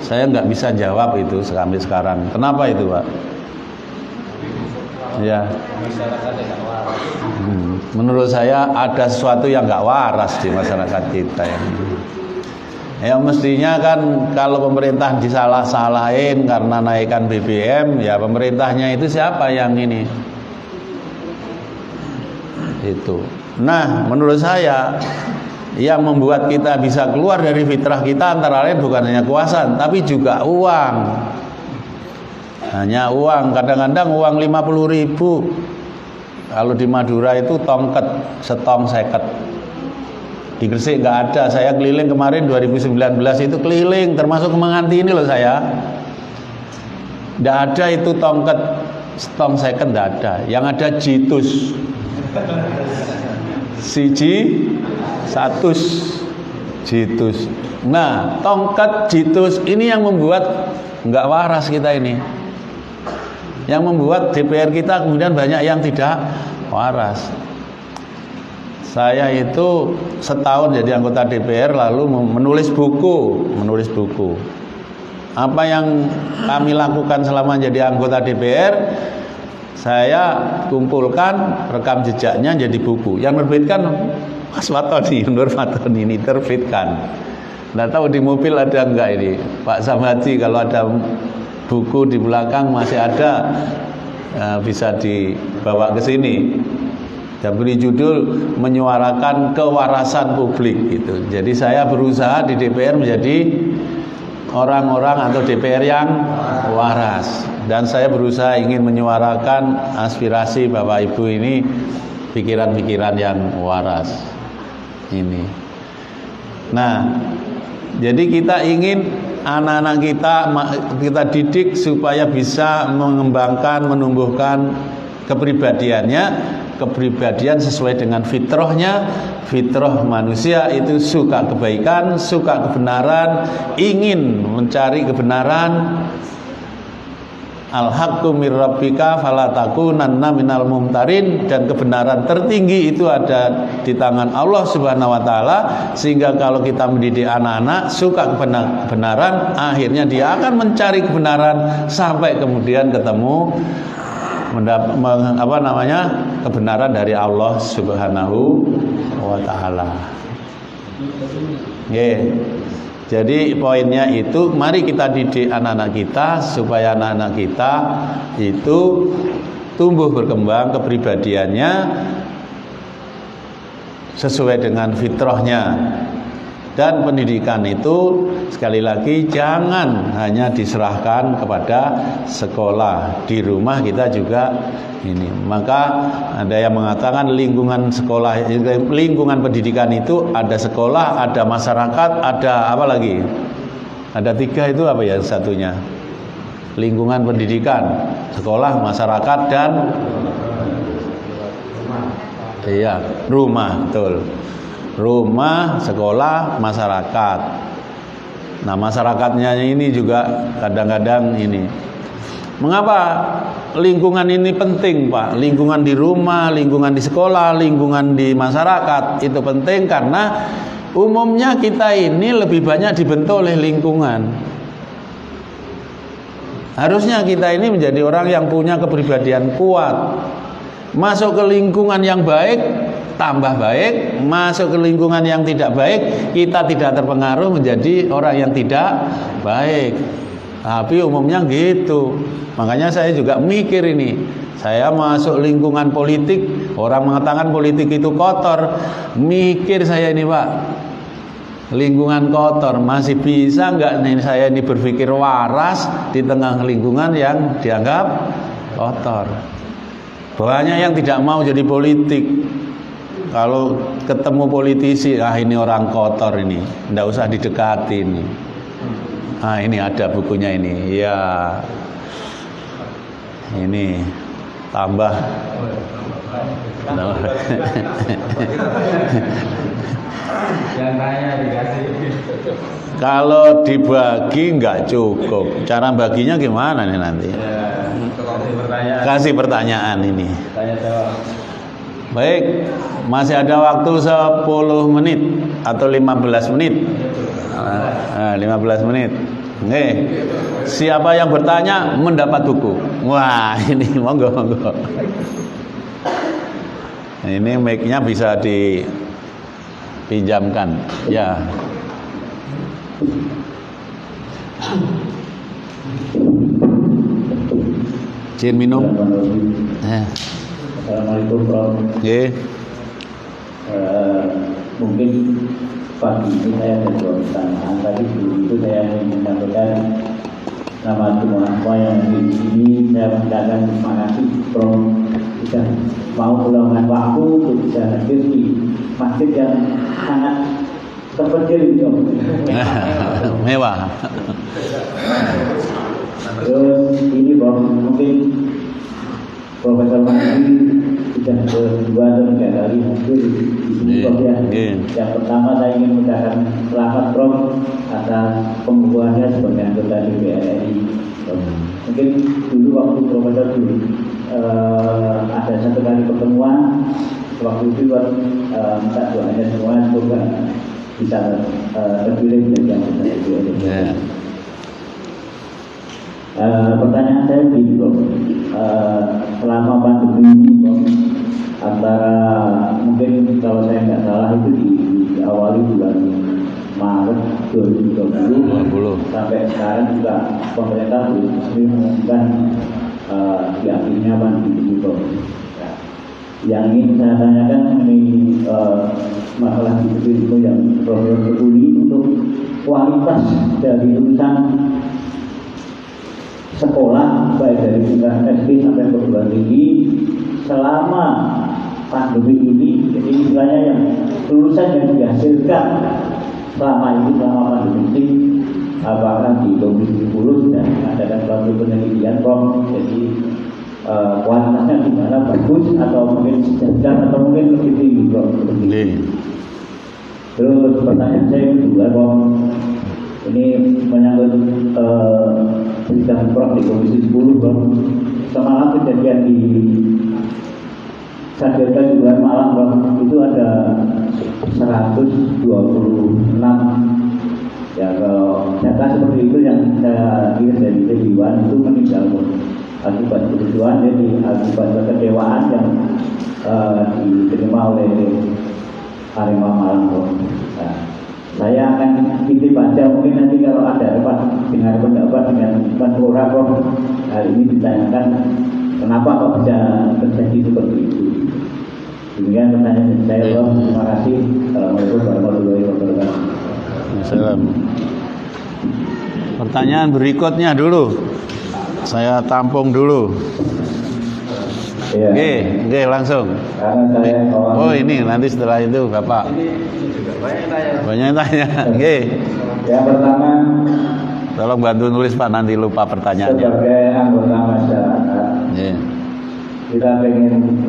Saya nggak bisa jawab itu sampai sekarang. Kenapa itu, Pak? Ya. Menurut saya ada sesuatu yang nggak waras di masyarakat kita ini. Ya mestinya kan kalau pemerintah disalah-salahin karena naikkan BBM, ya pemerintahnya itu siapa yang ini? Itu. Nah, menurut saya yang membuat kita bisa keluar dari fitrah kita antara lain bukan hanya kekuasaan, tapi juga uang. Hanya uang, kadang-kadang uang 50.000. Kalau di Madura itu tongket, setong seket. Di Gresik nggak ada. Saya keliling kemarin 2019 itu keliling, termasuk Kemenganti ini loh saya. Nggak ada itu tongket setong seket, nggak ada. Yang ada jitus. Siji 100 jitus. Nah, tongkat jitus ini yang membuat nggak waras kita ini. Yang membuat DPR kita kemudian banyak yang tidak waras. Saya itu setahun jadi anggota DPR lalu menulis buku. Apa yang kami lakukan selama jadi anggota DPR, saya kumpulkan rekam jejaknya jadi buku. Yang menerbitkan Mas Fatoni, Nur Fatoni ini terbitkan. Nggak tahu di mobil ada enggak ini, Pak Samhati, kalau ada buku di belakang masih ada, bisa dibawa ke sini. Dan beri judul menyuarakan kewarasan publik gitu. Jadi saya berusaha di DPR menjadi orang-orang atau DPR yang waras. Dan saya berusaha ingin menyuarakan aspirasi Bapak Ibu ini, pikiran-pikiran yang waras ini. Nah, jadi kita ingin anak-anak kita didik supaya bisa mengembangkan, menumbuhkan kepribadian sesuai dengan fitrahnya. Fitrah manusia itu suka kebaikan, suka kebenaran, ingin mencari kebenaran, Al-haqqu mir rabbika fala takunanna minal mumtarin, dan kebenaran tertinggi itu ada di tangan Allah Subhanahu wa taala, sehingga kalau kita mendidik anak-anak suka kebenaran, akhirnya dia akan mencari kebenaran sampai kemudian ketemu kebenaran dari Allah Subhanahu wa taala. Jadi poinnya itu, mari kita didik anak-anak kita supaya anak-anak kita itu tumbuh berkembang kepribadiannya sesuai dengan fitrahnya. Dan pendidikan itu sekali lagi jangan hanya diserahkan kepada sekolah. Di rumah kita juga ini. Maka ada yang mengatakan lingkungan sekolah, lingkungan pendidikan itu ada sekolah, ada masyarakat, ada apa lagi? Ada 3 itu apa ya satunya? Lingkungan pendidikan, sekolah, masyarakat, dan rumah, betul. Rumah, sekolah, masyarakat. Nah, masyarakatnya ini juga kadang-kadang ini. Mengapa lingkungan ini penting, Pak? Lingkungan di rumah, lingkungan di sekolah, lingkungan di masyarakat itu penting karena umumnya kita ini lebih banyak dibentuk oleh lingkungan. Harusnya kita ini menjadi orang yang punya kepribadian kuat. Masuk ke lingkungan yang baik, tambah baik. Masuk ke lingkungan yang tidak baik, kita tidak terpengaruh menjadi orang yang tidak baik. Tapi umumnya gitu. Makanya saya juga mikir ini. Saya masuk lingkungan politik, orang mengatakan politik itu kotor. Mikir saya ini, Pak, lingkungan kotor, masih bisa nggak nih saya ini berpikir waras di tengah lingkungan yang dianggap kotor. Banyak yang tidak mau jadi politik. Kalau ketemu politisi, ini orang kotor ini, nggak usah didekati ini. Ini ada bukunya ini, ya. Ini tambah. Kalau dibagi nggak cukup. Cara baginya gimana nih nanti? Kasih pertanyaan ini. Baik, masih ada waktu 10 menit atau 15 menit. 15 menit. Oke. Siapa yang bertanya mendapat buku. Wah, ini monggo. Ini mic-nya bisa dipinjamkan. Ya. Izin minum. Assalamualaikum warahmatullahi wabarakatuh. Mungkin pagi ini saya ada 2 pertanyaan. Tadi sebelum itu saya ingin menyampaikan nama semua yang di sini. Saya mengucapkan terima kasih Prof sudah mau meluangkan waktu untuk bisa hadir di masjid yang sangat terpencil itu. Mewah. Terus ini Prof, mungkin Profesor Mahdi sudah kedua atau 3 kali hadir di sini Prof ya. Yang pertama saya ingin mengucapkan selamat Prof atas pengukuhannya sebagai anggota DPR RI. Mungkin dulu waktu Profesor dulu ada 1 kali pertemuan, waktu itu minta doanya semua semoga bisa terpilih menjadi anggota DPR. Pertanyaan saya begini Prof, selama pandemi ini Prof, antara mungkin kalau saya nggak salah itu diawali bulan Maret 2020 sampai sekarang juga pemerintah belum resmi mengumumkan diakhirnya pandemi itu Prof. Yang ingin saya tanyakan mengenai masalah itu yang Profesor Tekuni untuk kualitas dari lulusan sekolah baik dari tingkat SD sampai perguruan tinggi selama pandemi ini. Jadi istilahnya yang lulusan yang dihasilkan selama ini selama pandemi ini, apakah di Komisi 10 sudah mengadakan suatu penelitian Prof, jadi kualitasnya gimana, bagus atau mungkin sedang atau mungkin lebih tinggi Prof. Terus pertanyaan saya kedua Prof, ini menyangkut berita sidang Prof di Komisi 10 Bang. Semalam kejadian di Sadarkan juga malam Bang, itu ada 126 ya, kalau data seperti itu yang saya lihat dari kejiwaan itu meninggal akibat kerusuhan, jadi akibat kekecewaan yang diterima oleh Arema Malang Bang. Nah, saya akan titip baca, mungkin nanti kalau ada dengar pendapat dengan Menpora Prof, hari ini ditanyakan kenapa kok bisa terjadi seperti itu. Demikian pertanyaan saya, Prof. Terima kasih. Assalamualaikum warahmatullahi wabarakatuh. Assalamualaikum. Pertanyaan berikutnya dulu. Saya tampung dulu. Iya. Oke, langsung. Karena saya Oh, ini nanti setelah itu Bapak. Banyak yang tanya. Oke. Yang pertama, Tolong bantu nulis Pak, nanti lupa pertanyaannya. sebagai anggota masyarakat, kita ingin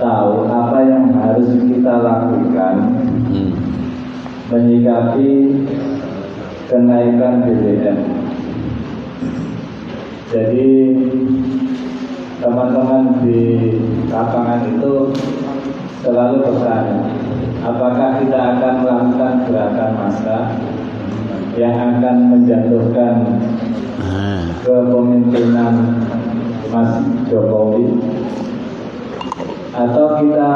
tahu apa yang harus kita lakukan menyikapi kenaikan BBM. Jadi teman-teman di lapangan itu selalu bertanya, apakah kita akan melakukan gerakan massa yang akan menjatuhkan kepemimpinan Mas Jokowi, atau kita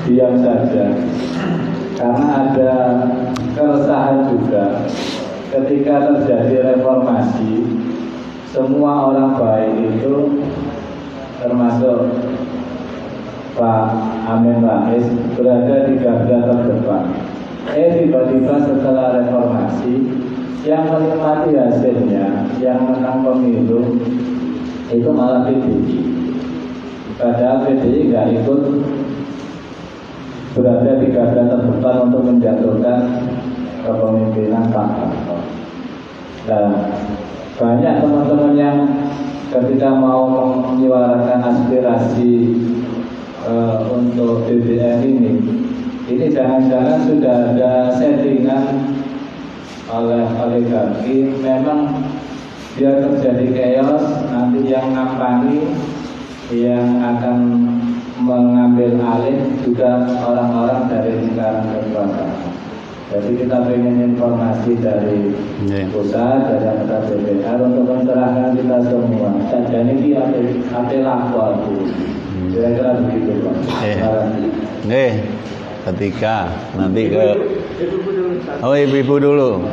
diam saja? Karena ada keresahan juga ketika terjadi reformasi, semua orang baik itu termasuk Pak Amin Rais berada di garda terdepan. Tiba-tiba setelah reformasi, yang menikmati hasilnya, yang menang pemilu itu malah PDI. Padahal PDI nggak ikut berada di garda terdepan untuk menjatuhkan kepemimpinan Pak Harto. Dan banyak teman-teman yang ketika mau menyuarakan aspirasi untuk BBM ini jangan-jangan sudah ada settingan oleh oligarki, memang biar terjadi chaos, nanti yang ngampani, yang akan mengambil alih juga orang-orang dari lingkaran kekuasaan. Jadi kita ingin informasi dari pusat, dari anggota DPR untuk mencerahkan kita semua. Saja ini ate laku aku. Kira-kira begitu Pak. Ketika nanti ke ibu-ibu dulu.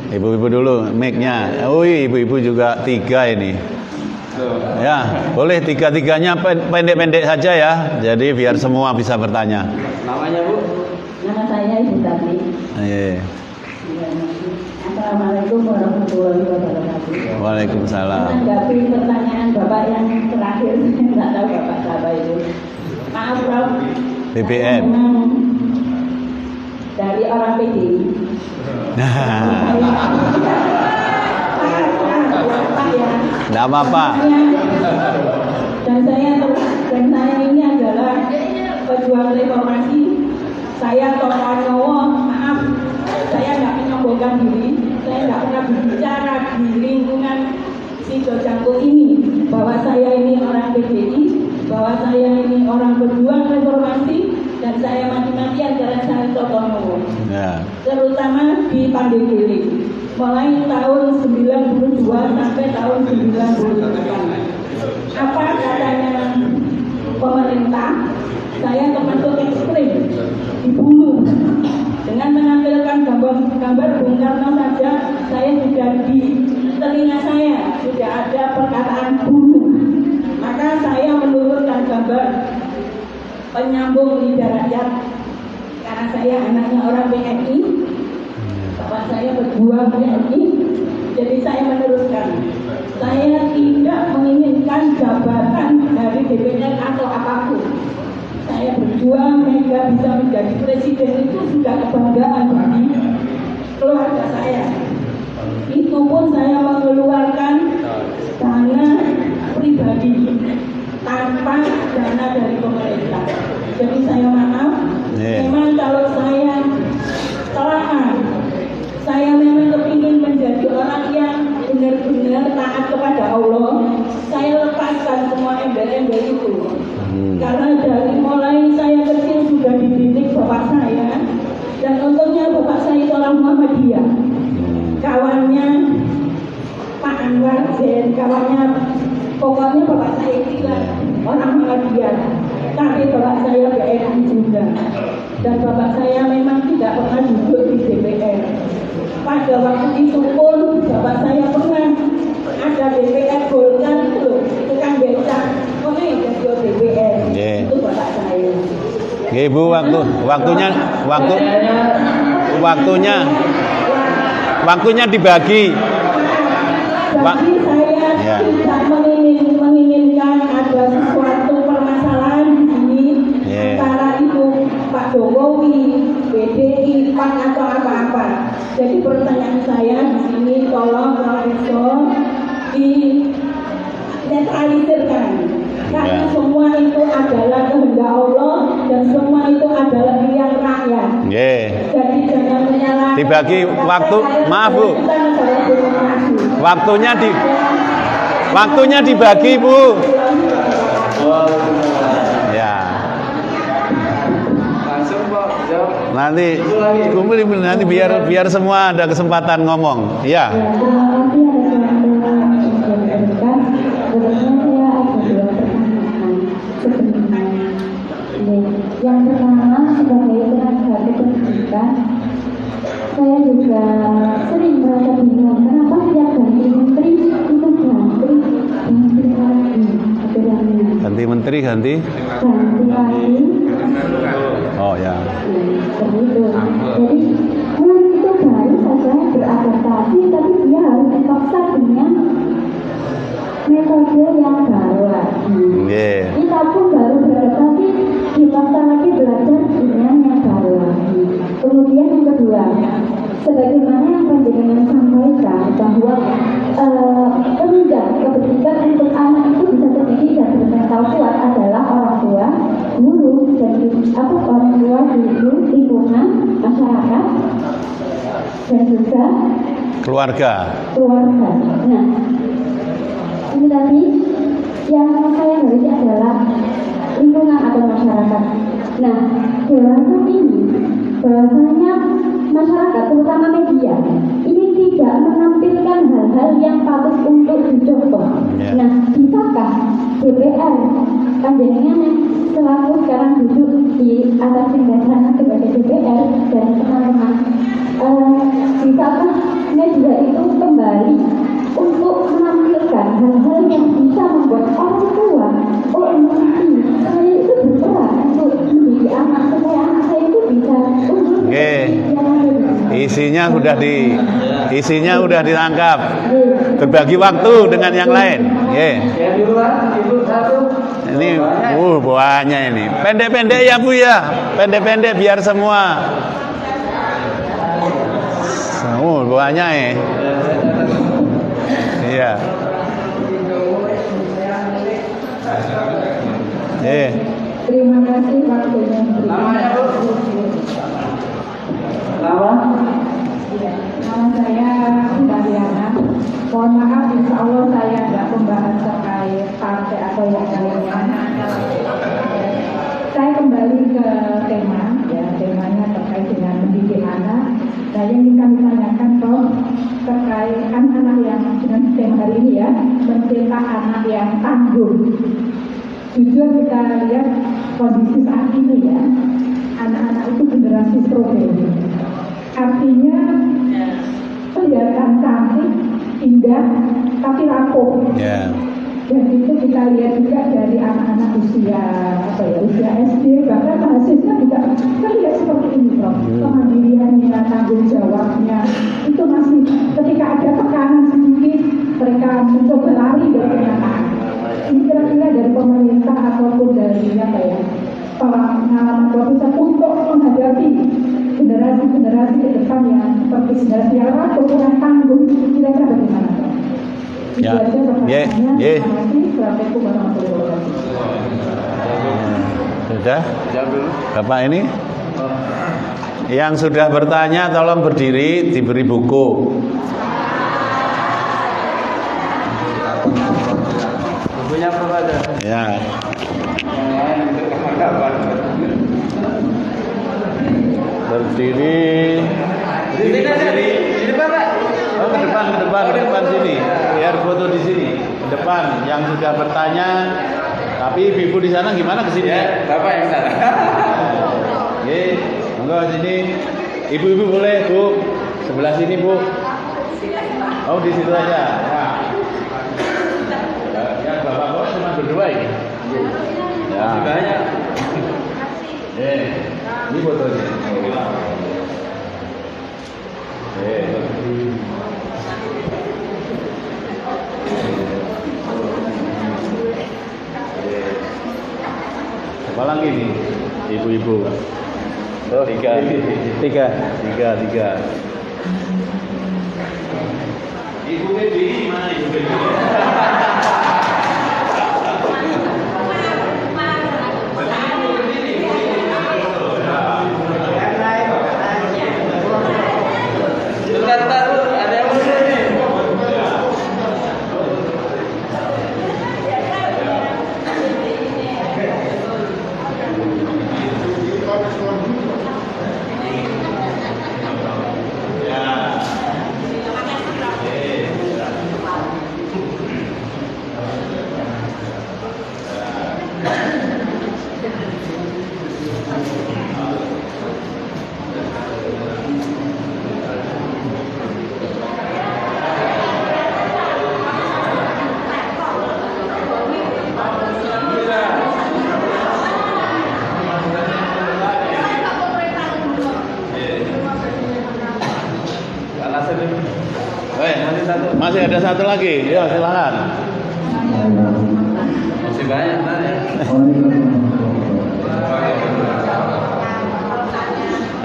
Ibu-ibu dulu mic-nya. Oh, ibu-ibu juga 3 ini. Ya, boleh 3-3-nya pendek-pendek saja ya. Jadi biar semua bisa bertanya. Namanya Bu? Nama saya Ibu Tati. Assalamualaikum warahmatullahi wabarakatuh. Waalaikumsalam. Menanggapi pertanyaan Bapak yang terakhir, saya tidak tahu Bapak siapa itu. Maaf Prof. BBM. Dari orang PDI. Tidak apa-apa. Dan saya ini adalah pejuang reformasi. Saya Tokonowo, maaf, saya nggak menyombongkan diri. Saya nggak pernah berbicara di lingkungan Sido Jangkung ini bahwa saya ini orang PDI, bahwa saya ini orang pejuang reformasi, dan saya mati-matian karena saya Tokonowo. Terutama di Pandeglang, mulai tahun 92 sampai tahun 98. Apa katanya pemerintah? Saya termasuk ekstrim, dibunuh. Dengan menampilkan gambar Bung Karno saja, saya sudah di telinga saya sudah ada perkataan bunuh. Maka saya menurunkan gambar penyambung lidah rakyat, karena saya anaknya orang PNI, bapak saya berjuang PNI, jadi saya meneruskan. Saya tidak menginginkan jabatan dari DPR atau apapun. Saya berjuang sehingga bisa menjadi presiden, itu sudah kebanggaan bagi keluarga saya. Itu pun saya mengeluarkan dana pribadi tanpa dana dari pemerintah. Jadi saya maaf, memang kalau saya selama saya memang ingin menjadi Warjen, kawannya, pokoknya bapak saya itu orang Muhammadiyah, tapi bapak saya BNI juga. Dan bapak saya memang tidak pernah duduk di DPR. Pada waktu itu pun bapak saya pernah ada DPR Golkar itu loh, tukang becak, jadi DPR. Itu bapak saya. Ibu, waktunya dibagi. Jadi saya tidak menginginkan ada sesuatu permasalahan di sini antara itu Pak Jokowi, PDI, PAN atau apa-apa. Jadi pertanyaan saya di sini tolong Profesor dinetralisirkan. Karena semua itu adalah kehendak Allah dan semua itu adalah pilihan rakyat. Jadi jangan menyalahkan. Dibagi waktu, maaf Bu. Waktunya dibagi Bu. Ya. Langsung Pak, jawab. Nanti kumpul nanti biar semua ada kesempatan ngomong. Ya. Yang pertama, sebagai tenaga kependidikan, saya juga sering merasa bingung kenapa setiap ganti menteri itu ganti lagi aturannya. Ganti menteri ganti lagi. Oh ya. Begitu. Jadi orang itu baru saja beradaptasi, tapi dia harus dipaksa dengan metode yang baru lagi. Kita pun baru beradaptasi, dipaksa lagi belajar dengan yang baru lagi. Kemudian yang kedua, sebagaimana yang panjenengan sampaikan bahwa penunjang kependidikan untuk anak itu bisa terdidik dan bermental kuat adalah orang tua, guru, dan orang tua, guru, lingkungan, masyarakat, dan juga keluarga. Nah, ini tadi yang saya garis adalah lingkungan atau masyarakat. Nah, dewasa ini bahwasanya masyarakat, terutama media, ini tidak menampilkan hal-hal yang patut untuk dicontoh. Nah, bisakah DPR, panjenengan selaku sekarang duduk di atas tingkatan sebagai DPR dan teman-teman, bisakah media itu kembali untuk menampilkan hal-hal yang bisa membuat orang tua, nanti saya itu berperan untuk mendidik anak supaya anak saya itu bisa isinya sudah ditangkap. Berbagi waktu dengan yang lain. Ibu satu. Ini banyak ini. Pendek-pendek ya Bu ya. Pendek-pendek biar semua. Banyak ya. Iya. Terima kasih waktunya. Namanya Bu? Nama? Nama saya Mariana. Mohon maaf, insya Allah saya tidak membahas terkait partai atau yang lainnya. Saya kembali ke tema, ya temanya terkait dengan mendidik anak. Nah, yang kami tanyakan Prof terkait anak-anak yang dengan tema hari ini ya, mencetak anak yang tangguh. Jujur kita lihat kondisi saat ini ya, anak-anak itu generasi strawberry. Artinya kelihatan cantik, indah, tapi rapuh. Dan itu kita lihat juga dari anak-anak usia SD, bahkan mahasiswa juga terlihat seperti ini Prof. Kemandiriannya, tanggung jawabnya itu masih ketika ada tekanan sedikit mereka mencoba lari dari kenyataan. Ini kira-kira dari pemerintah ataupun dari pengalaman profesor untuk menghadapi generasi-generasi ke depan yang seperti generasi yang rapuh, kurang tanggung, kira-kira bagaimana? Sudah? Bapak ini yang sudah bertanya tolong berdiri, diberi buku. Bukunya apa ada? Ya. Berdiri. Di depan Pak. Oh, ke depan sini. Biar foto foto di sini depan yang sudah bertanya. Tapi ibu di sana gimana ke sini? Ya, Bapak yang salah. Oke, monggo sini. Ibu-ibu boleh, Bu. Sebelah sini, Bu. Oh, di situ aja. Nah. Yang Bapak cuma berdua ini. Ya. Masih banyak. Ini fotonya. Apa lagi nih, ibu-ibu? Oh, tiga. Ibu Baby, mana Ibu Baby? Bentar, ada yang mundur nih. Masih ada satu lagi, ya silakan. Masih banyak ya.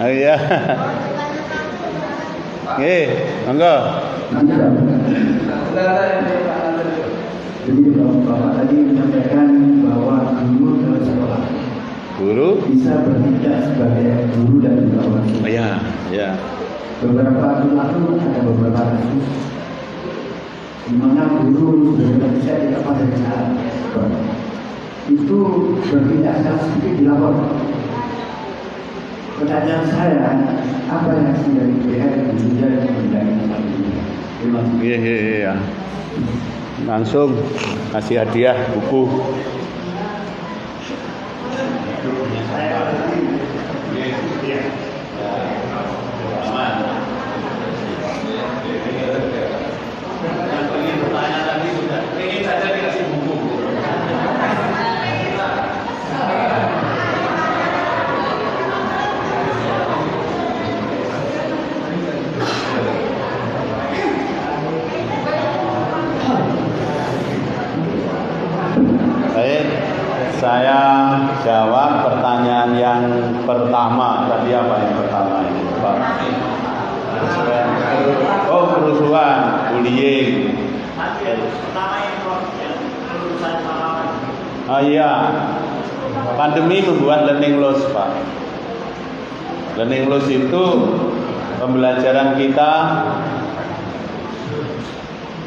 Oh iya. Oke, monggo. Jadi Bapak tadi menyampaikan bahwa guru dalam sekolah Guru? bisa bertindak sebagai guru dan juga orang tua. Oh, ya, ya. Beberapa waktu lalu ada beberapa kasus di mana guru bekerja di tempat dengan itu bertindak sangat sedikit dilapor. Pertanyaan saya, apa yang sudah diberikan guru dan bertindak ini? Terima kasih. Iya. Langsung kasih hadiah buku. Baik, saya jawab pertanyaan yang pertama. Tadi apa yang pertama ini, Pak? Oh, kerusuhan, bullying. Oh iya, pandemi membuat learning loss, Pak. Learning loss itu pembelajaran kita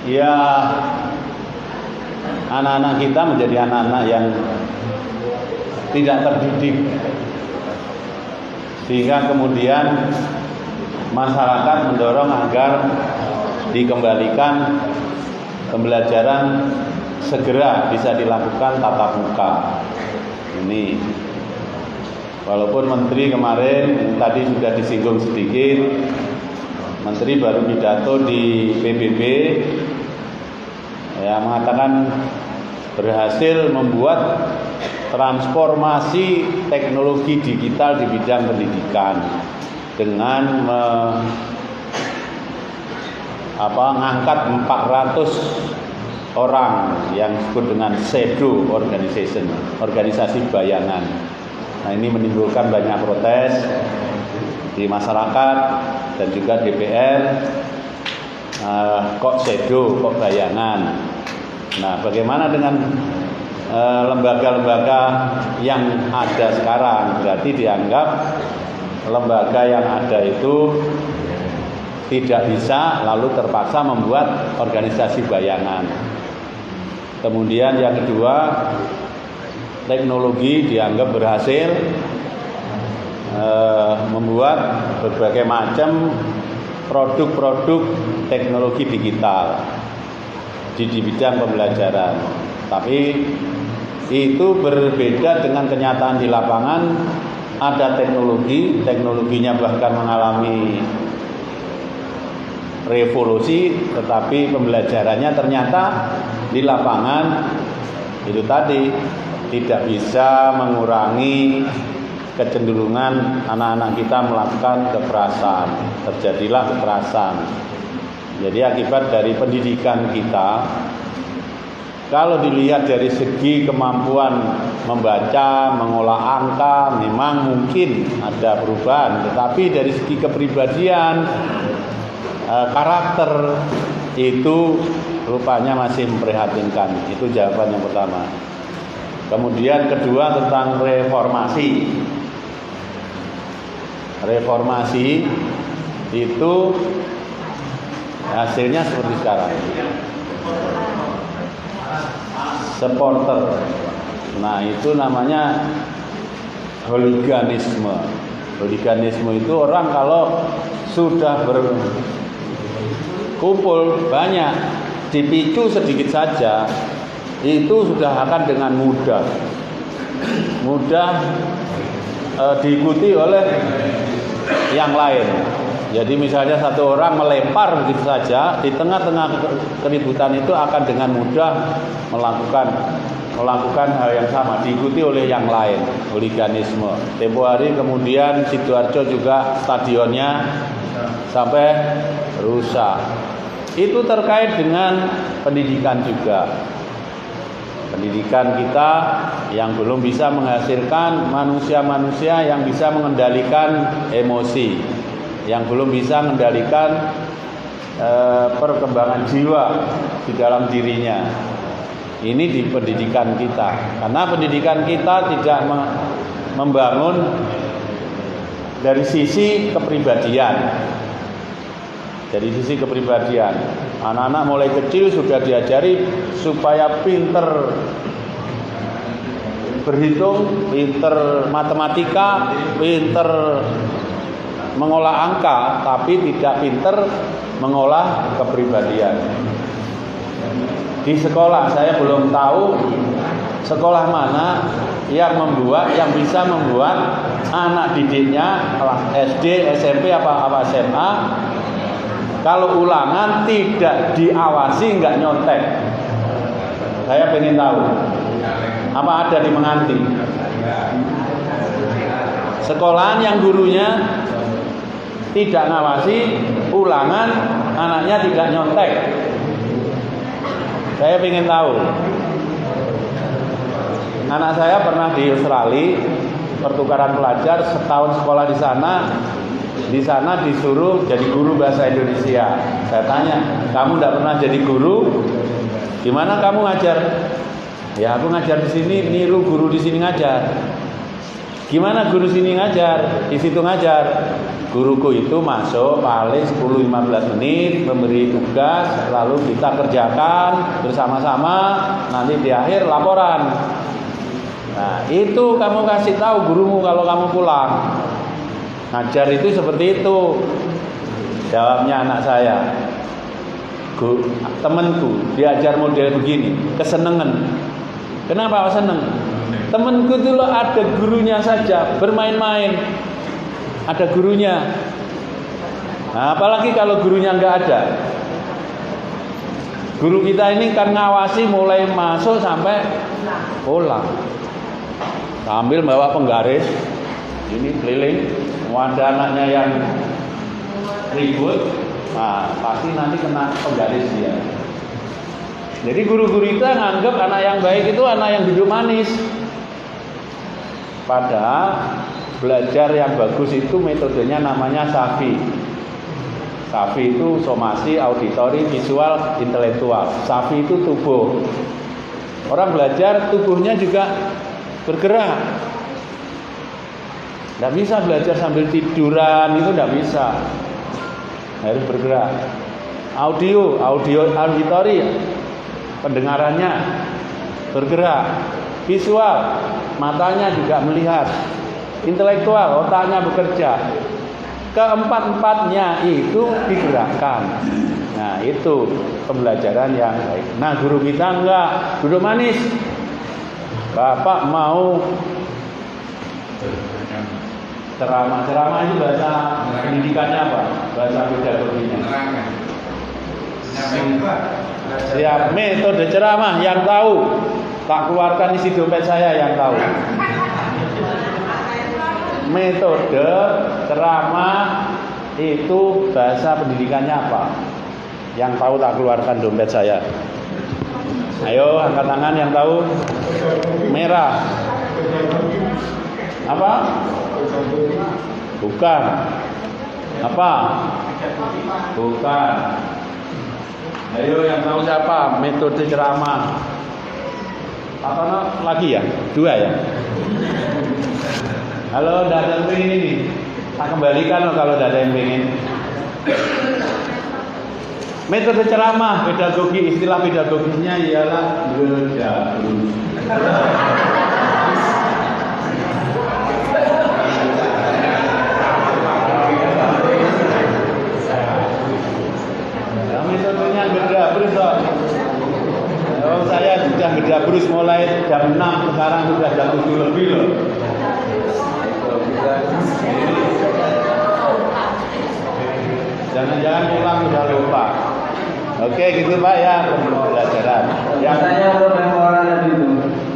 ya, anak-anak kita menjadi anak-anak yang tidak terdidik, sehingga kemudian masyarakat mendorong agar dikembalikan pembelajaran segera bisa dilakukan tatap muka. Ini walaupun Menteri kemarin tadi sudah disinggung sedikit, Menteri baru pidato di PBB ya, mengatakan berhasil membuat transformasi teknologi digital di bidang pendidikan dengan mengangkat 400 orang yang disebut dengan shadow organization, organisasi bayangan. Nah, ini menimbulkan banyak protes di masyarakat dan juga DPR. Kok shadow, kok bayangan. Nah, bagaimana dengan lembaga-lembaga yang ada sekarang? Berarti dianggap lembaga yang ada itu tidak bisa, lalu terpaksa membuat organisasi bayangan. Kemudian yang kedua, teknologi dianggap berhasil membuat berbagai macam produk-produk teknologi digital. di bidang pembelajaran. Tapi itu berbeda dengan kenyataan di lapangan. Ada teknologinya bahkan mengalami revolusi, tetapi pembelajarannya ternyata di lapangan itu tadi tidak bisa mengurangi kecenderungan anak-anak kita melakukan kekerasan. Terjadilah kekerasan. Jadi akibat dari pendidikan kita, kalau dilihat dari segi kemampuan membaca, mengolah angka, memang mungkin ada perubahan. Tetapi dari segi kepribadian, karakter, itu rupanya masih memprihatinkan. Itu jawaban yang pertama. Kemudian kedua tentang reformasi. Reformasi itu hasilnya seperti sekarang. Supporter. Nah, itu namanya hooliganisme. Hooliganisme itu orang kalau sudah berkumpul banyak, dipicu sedikit saja, itu sudah akan dengan mudah diikuti oleh yang lain. Jadi misalnya satu orang melempar begitu saja, di tengah-tengah keributan itu akan dengan mudah melakukan hal yang sama, diikuti oleh yang lain. Hooliganisme. Tempo hari kemudian Sidoarjo juga stadionnya sampai rusak. Itu terkait dengan pendidikan juga. Pendidikan kita yang belum bisa menghasilkan manusia-manusia yang bisa mengendalikan emosi, yang belum bisa mengendalikan perkembangan jiwa di dalam dirinya. Ini di pendidikan kita. Karena pendidikan kita tidak membangun dari sisi kepribadian. Dari sisi kepribadian, anak-anak mulai kecil sudah diajari supaya pinter berhitung, pinter matematika, pinter mengolah angka, tapi tidak pinter mengolah kepribadian. Di sekolah saya belum tahu sekolah mana yang bisa membuat anak didiknya SD, SMP apa SMA, kalau ulangan tidak diawasi, nggak nyontek. Saya pengen tahu apa ada di Menganti sekolahan yang gurunya tidak ngawasi ulangan, anaknya tidak nyontek. Saya pengen tahu. Anak saya pernah di Australia pertukaran pelajar, setahun sekolah di sana. Di sana disuruh jadi guru bahasa Indonesia. Saya tanya, kamu tidak pernah jadi guru? Gimana kamu ngajar? Ya aku ngajar di sini, niru guru di sini ngajar. Gimana guru sini ngajar? Di situ ngajar. Guruku itu masuk paling 10-15 menit, memberi tugas, lalu kita kerjakan bersama-sama. Nanti di akhir laporan. Nah itu kamu kasih tahu gurumu kalau kamu pulang. Ngajar itu seperti itu. Jawabnya anak saya, temanku diajar model begini, kesenengan. Kenapa seneng? Temanku itu loh ada gurunya saja bermain-main, ada gurunya. Nah, apalagi kalau gurunya nggak ada. Guru kita ini kan ngawasi mulai masuk sampai pulang, sambil bawa penggaris ini keliling. Ada anaknya yang ribut, nah pasti nanti kena penggaris dia. Jadi guru-guru itu nganggap anak yang baik itu anak yang duduk manis. Padahal belajar yang bagus itu metodenya namanya SAFI. SAFI itu somasi, auditori, visual, intelektual. SAFI itu tubuh. Orang belajar tubuhnya juga bergerak. Tidak bisa belajar sambil tiduran, itu tidak bisa. Harus bergerak. Auditori, pendengarannya bergerak. Visual, matanya juga melihat. Intelektual, otaknya bekerja. Keempat-empatnya itu digerakkan. Nah, itu pembelajaran yang baik. Nah, guru kita enggak duduk manis. Bapak mau ceramah itu bahasa pendidikannya apa? Bahasa pedagoginya. Siap, metode ceramah yang tahu. Tak keluarkan isi dompet saya yang tahu. Metode ceramah itu bahasa pendidikannya apa? Yang tahu tak keluarkan dompet saya. Ayo angkat tangan yang tahu. Merah. Apa? Bukan. Apa? Bukan. Ayo yang tahu siapa? Metode ceramah. Apa lagi ya? 2 ya. Halo, tidak ada yang pengen ini. Tak kembalikan loh kalau tidak ada yang pengen. Metode ceramah, pedagogi, istilah pedagoginya ialah gedabrus. Nah, metodenya gedabrus kok. Oh, saya sudah gedabrus mulai jam 6, sekarang sudah jam 7 lebih loh. Jangan-jangan pulang sudah lupa. Oke, gitu Pak ya, pembelajaran. Yang saya untuk Menpora tadi itu.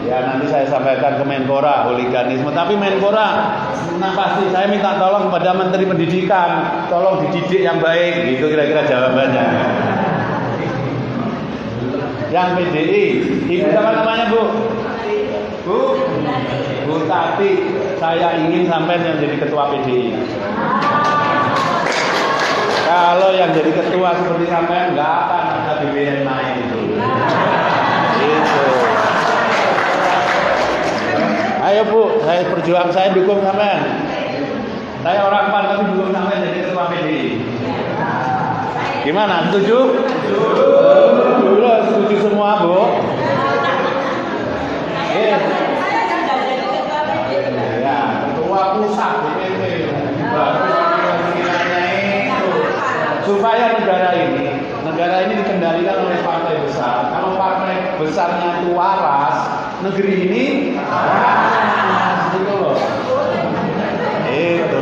Ya nanti saya sampaikan ke Menpora hooliganisme. Tapi Menpora, nah pasti saya minta tolong kepada Menteri Pendidikan, tolong dididik yang baik. Gitu kira-kira jawabannya. Yang PDI, ibu apa namanya Bu? Bu Tati, saya ingin sampai yang jadi ketua PDI. Kalau yang jadi ketua seperti sampean nggak akan ada BBM naik itu. Gitu. Ayo Bu, saya berjuang, saya dukung sampean. Saya orang PAN tapi dukung sampean jadi ketua PDI. Gimana? Setuju? Setuju semua Bu. Ya, ketua pusat DPP. Supaya negara ini dikendalikan oleh partai besar. Kalau partai besarnya itu waras, negeri ini waras, gitu loh. Itu.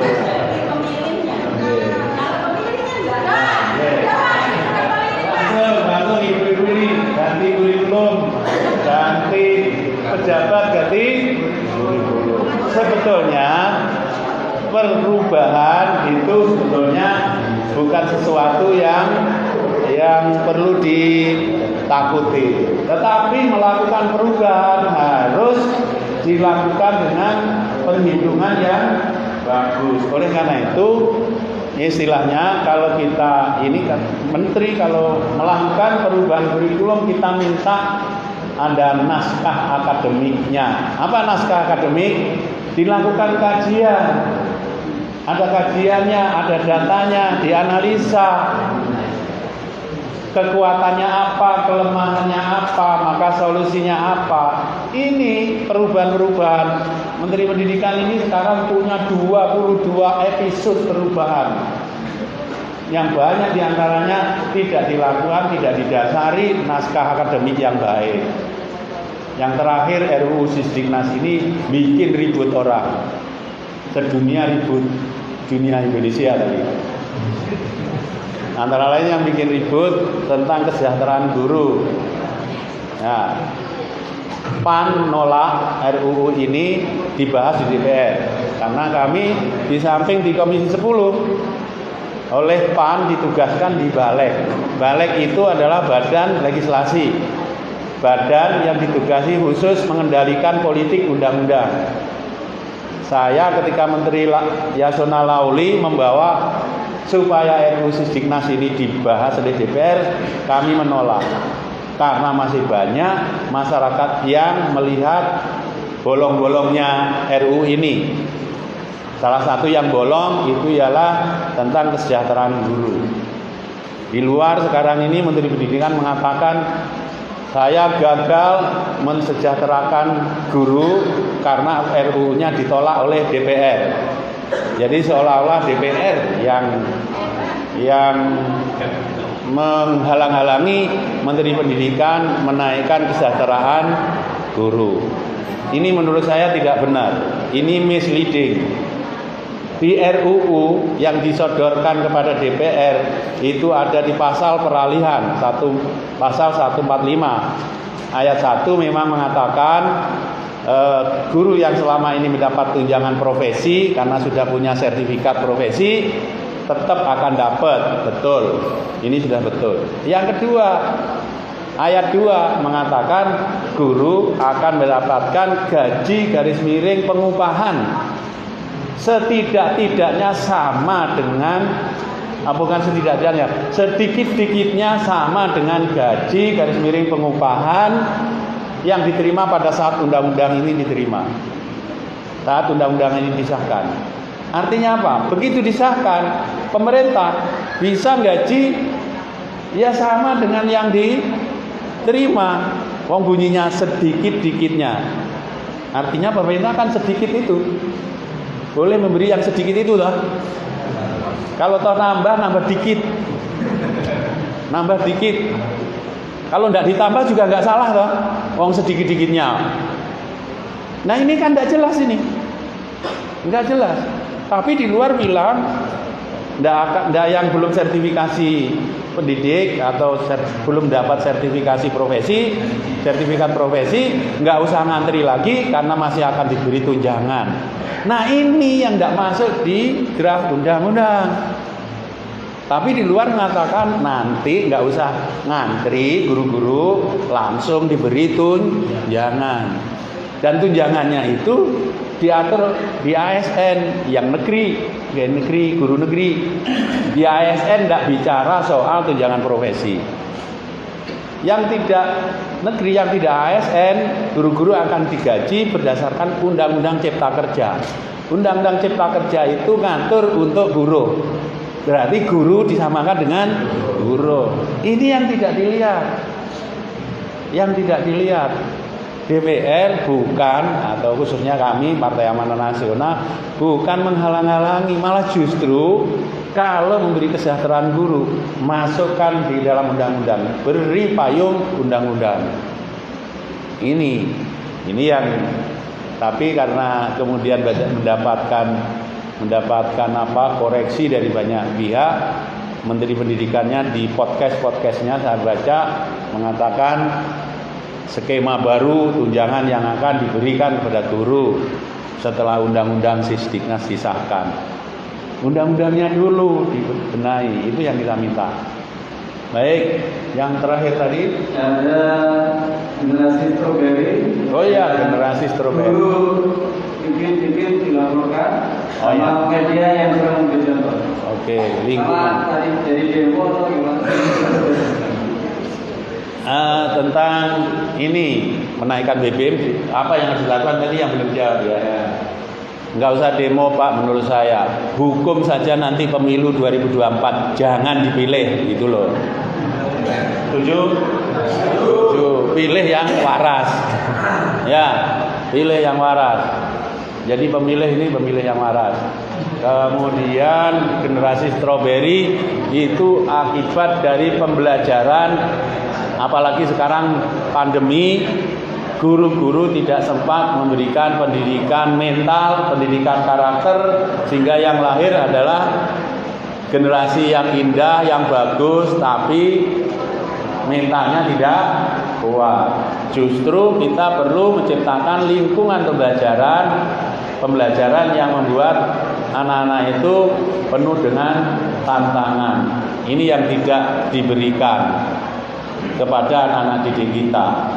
Langsung ibu-ibu ini ganti kurikulum, ganti pejabat, ganti kurikulum. Sebetulnya perubahan itu sebetulnya bukan sesuatu yang perlu ditakuti, tetapi melakukan perubahan harus dilakukan dengan perhitungan yang bagus. Oleh karena itu, istilahnya kalau kita ini kan menteri kalau melakukan perubahan kurikulum, kita minta ada naskah akademiknya. Apa naskah akademik? Dilakukan kajian. Ada kajiannya, ada datanya, dianalisa kekuatannya apa, kelemahannya apa, maka solusinya apa. Ini perubahan-perubahan. Menteri Pendidikan ini sekarang punya 22 episode perubahan yang banyak diantaranya tidak dilakukan, tidak didasari naskah akademik yang baik. Yang terakhir RUU Sisdiknas ini bikin ribut orang. Sedunia ribut, dunia Indonesia tadi. Antara lain yang bikin ribut tentang kesejahteraan guru. Nah, PAN nolak RUU ini dibahas di DPR karena kami di samping di Komisi 10 oleh PAN ditugaskan di Balek. Balek itu alegalah badan legislasi, badan yang ditugasi khusus mengendalikan politik undang-undang. Saya ketika Menteri Yasona Lauli membawa supaya RUU Sisdiknas ini dibahas oleh DPR, kami menolak karena masih banyak masyarakat yang melihat bolong-bolongnya RUU ini. Salah satu yang bolong itu ialah tentang kesejahteraan guru. Di luar sekarang ini Menteri Pendidikan mengatakan saya gagal mensejahterakan guru karena RUU-nya ditolak oleh DPR. Jadi seolah-olah DPR yang menghalang-halangi Menteri Pendidikan menaikkan kesejahteraan guru. Ini menurut saya tidak benar. Ini misleading. Di RUU yang disodorkan kepada DPR itu ada di pasal peralihan pasal 145 ayat 1 memang mengatakan guru yang selama ini mendapat tunjangan profesi karena sudah punya sertifikat profesi tetap akan dapat. Betul. Ini sudah betul. Yang kedua, ayat 2 mengatakan guru akan mendapatkan gaji garis miring pengupahan setidak-tidaknya sama dengan sedikit-sedikitnya sama dengan gaji garis miring pengupahan yang diterima pada saat undang-undang ini diterima, saat undang-undang ini disahkan. Artinya apa? Begitu disahkan, pemerintah bisa gaji ya sama dengan yang diterima. Wong bunyinya sedikit-dikitnya. Artinya pemerintah kan sedikit itu boleh memberi yang sedikit itu loh. Kalau toh nambah dikit. Nambah dikit. Kalau tidak ditambah juga nggak salah toh. Wong sedikit-dikitnya. Nah ini kan tidak jelas ini. Nggak jelas. Tapi di luar bilang tidak yang belum sertifikasi pendidik atau belum dapat sertifikat profesi nggak usah ngantri lagi karena masih akan diberi tunjangan. Nah ini yang tidak masuk di draft undang-undang. Tapi di luar mengatakan nanti nggak usah ngantri, guru-guru langsung diberi tunjangan. Dan tunjangannya itu diatur di ASN yang negeri, guru negeri. Di ASN tidak bicara soal tunjangan profesi. Yang tidak negeri, yang tidak ASN, guru-guru akan digaji berdasarkan Undang-Undang Cipta Kerja. Undang-Undang Cipta Kerja itu ngatur untuk buruh. Berarti guru disamakan dengan buruh. Ini yang tidak dilihat. Yang tidak dilihat. DPR bukan, atau khususnya kami Partai Amanat Nasional, bukan menghalang-halangi, malah justru kalau memberi kesejahteraan guru, masukkan di dalam undang-undang, beri payung undang-undang. Ini yang, tapi karena kemudian mendapatkan koreksi dari banyak pihak, Menteri Pendidikannya di podcastnya saya baca mengatakan skema baru tunjangan yang akan diberikan kepada guru setelah undang-undang Sisdiknas disahkan. Undang-undangnya dulu dibenahi, itu yang kita minta. Baik, yang terakhir tadi ada generasi stroberi. Oh iya, generasi stroberi. Guru dikit-dikit dilaporkan sama media yang sering memberi contoh. Oke, lingkungan. Tadi jadi demo atau gimana? Tentang ini menaikkan BBM, apa yang harus dilakukan tadi yang belum jawab ya. Nggak usah demo Pak, menurut saya hukum saja nanti pemilu 2024 jangan dipilih gitu loh. Setuju? Pilih yang waras. Ya, pilih yang waras. Jadi pemilih ini pemilih yang waras. Kemudian generasi stroberi itu akibat dari pembelajaran, apalagi sekarang pandemi, guru-guru tidak sempat memberikan pendidikan mental, pendidikan karakter, sehingga yang lahir adalah generasi yang indah, yang bagus, tapi mentalnya tidak kuat. Justru kita perlu menciptakan lingkungan pembelajaran yang membuat anak-anak itu penuh dengan tantangan. Ini yang tidak diberikan kepada anak-anak didik kita.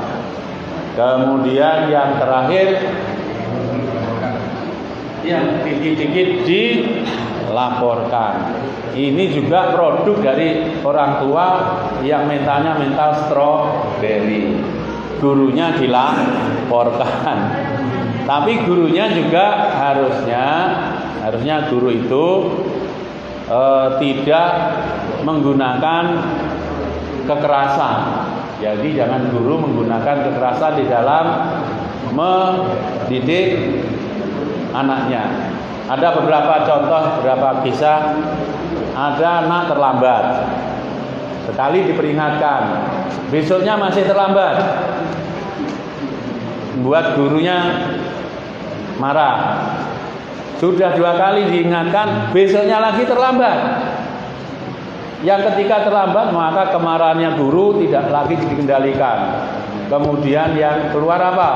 Kemudian yang terakhir, yang dikit-dikit dilaporkan. Ini juga produk dari orang tua yang mentalnya mental stroberi. Gurunya dilaporkan. Tapi gurunya juga harusnya guru itu tidak menggunakan kekerasan. Jadi jangan guru menggunakan kekerasan di dalam mendidik anaknya. Ada beberapa contoh, beberapa kisah. Ada anak terlambat. Sekali diperingatkan, besoknya masih terlambat, buat gurunya marah. Sudah 2 kali diingatkan, besoknya lagi terlambat. Yang ketika terlambat, maka kemarahannya guru tidak lagi dikendalikan. Kemudian yang keluar apa?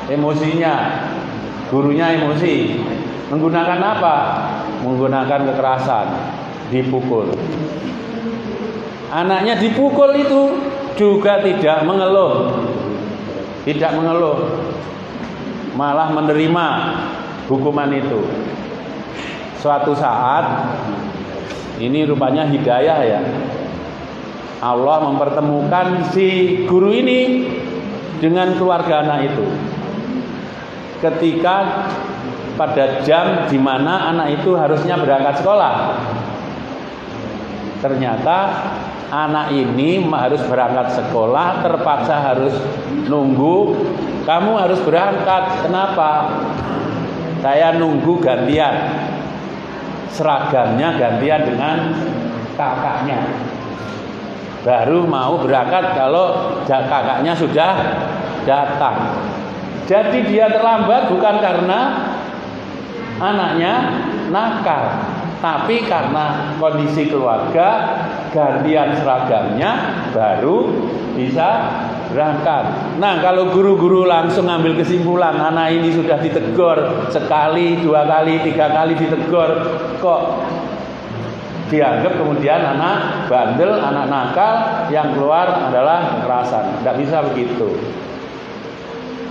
Emosinya. Gurunya emosi. Menggunakan apa? Menggunakan kekerasan, dipukul. Anaknya dipukul itu juga tidak mengeluh. Tidak mengeluh. Malah menerima hukuman itu. Suatu saat, ini rupanya hidayah ya, Allah mempertemukan si guru ini dengan keluarga anak itu. Ketika pada jam di mana anak itu harusnya berangkat sekolah, ternyata anak ini harus berangkat sekolah, terpaksa harus nunggu. Kamu harus berangkat, kenapa? Saya nunggu gantian, seragamnya gantian dengan kakaknya, baru mau berangkat kalau kakaknya sudah datang. Jadi dia terlambat bukan karena anaknya nakal, tapi karena kondisi keluarga, gantian seragamnya baru bisa berangkat. Nah, kalau guru-guru langsung ambil kesimpulan, anak ini sudah ditegur sekali, 2 kali, 3 kali ditegur, kok dianggap kemudian anak bandel, anak nakal, yang keluar adalah kekerasan. Tidak bisa begitu.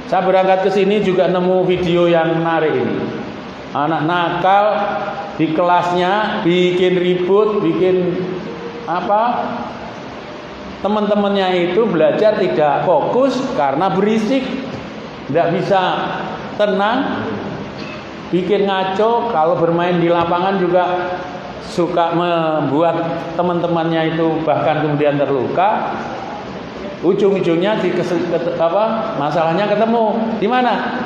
Saya berangkat ke sini juga nemu video yang menarik ini. Anak nakal di kelasnya bikin ribut, bikin apa? Teman-temannya itu belajar tidak fokus karena berisik, tidak bisa tenang, bikin ngaco. Kalau bermain di lapangan juga suka membuat teman-temannya itu bahkan kemudian terluka. Ujung-ujungnya masalahnya ketemu di mana?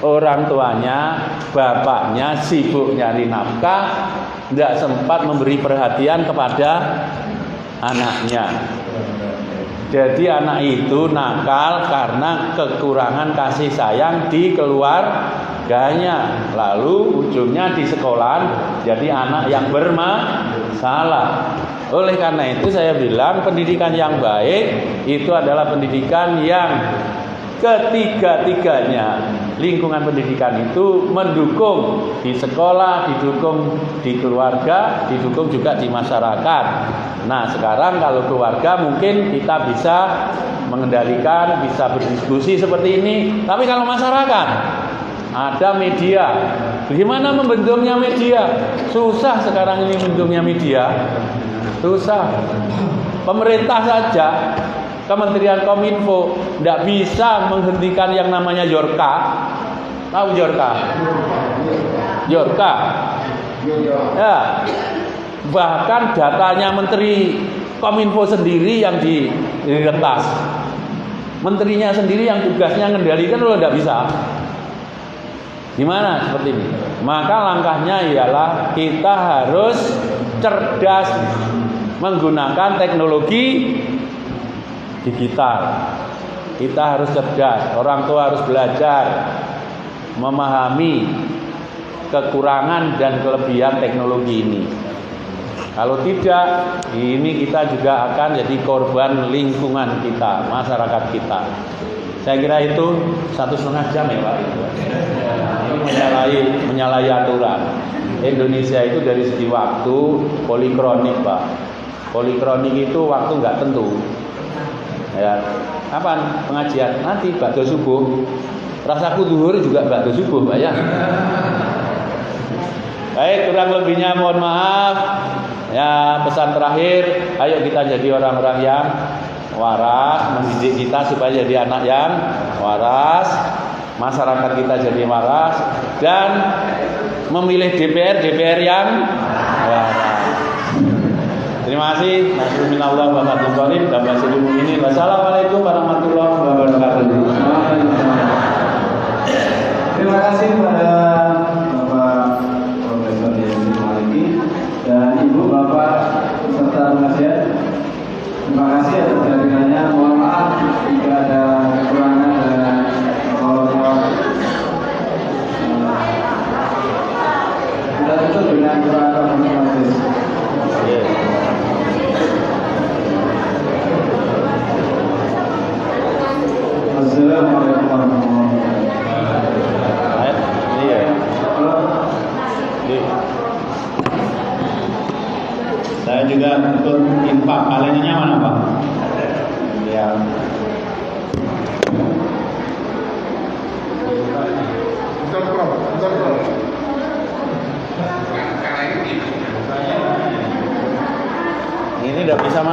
Orang tuanya, bapaknya sibuk nyari nafkah, tidak sempat memberi perhatian kepada anaknya. Jadi anak itu nakal karena kekurangan kasih sayang di keluarganya. Lalu ujungnya di sekolah jadi anak yang bermasalah. Oleh karena itu saya bilang pendidikan yang baik itu adalah pendidikan yang ketiga-tiganya, lingkungan pendidikan itu mendukung di sekolah, didukung di keluarga, didukung juga di masyarakat. Nah, sekarang kalau keluarga mungkin kita bisa mengendalikan, bisa berdiskusi seperti ini. Tapi kalau masyarakat, ada media. Bagaimana membentuknya media? Susah sekarang ini membentuknya media. Susah. Pemerintah saja, Kementerian Kominfo tidak bisa menghentikan yang namanya Yorka. Tahu Yorka? Yorka. Ya. Bahkan datanya Menteri Kominfo sendiri yang diretas. Menterinya sendiri yang tugasnya mengendalikan loh tidak bisa. Gimana seperti ini? Maka langkahnya ialah kita harus cerdas menggunakan teknologi digital. Kita harus cerdas. Orang tua harus belajar memahami kekurangan dan kelebihan teknologi ini. Kalau tidak, ini kita juga akan jadi korban lingkungan kita, masyarakat kita. Saya kira itu 1,5 jam ya Pak. Ini menyalahi aturan. Indonesia itu dari segi waktu polikronik Pak. Polikronik itu waktu nggak tentu. Ya, kapan pengajian? Nanti bakdo subuh. Rasaku zuhur juga bakdo subuh Pak ya. Baik, kurang lebihnya mohon maaf. Ya, pesan terakhir, ayo kita jadi orang-orang yang waras, mendidik kita supaya jadi anak yang waras, masyarakat kita jadi waras, dan memilih DPR yang waras. Terima kasih. Wassalamualaikum warahmatullahi wabarakatuh. Terima kasih kepada Bapak Profesor Yesi Maliki dan Ibu Bapak serta penasihat.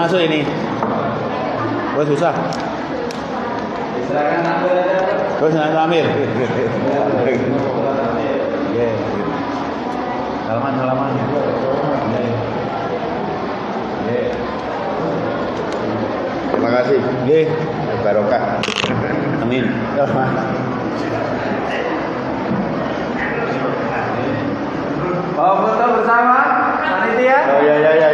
masuk ini. Oh susah. Silakan ambil aja. Terus nanti Amir. Salaman. Terima kasih. Nggih. Barokah. Amin. Bawa foto bersama panitia. Oh ya.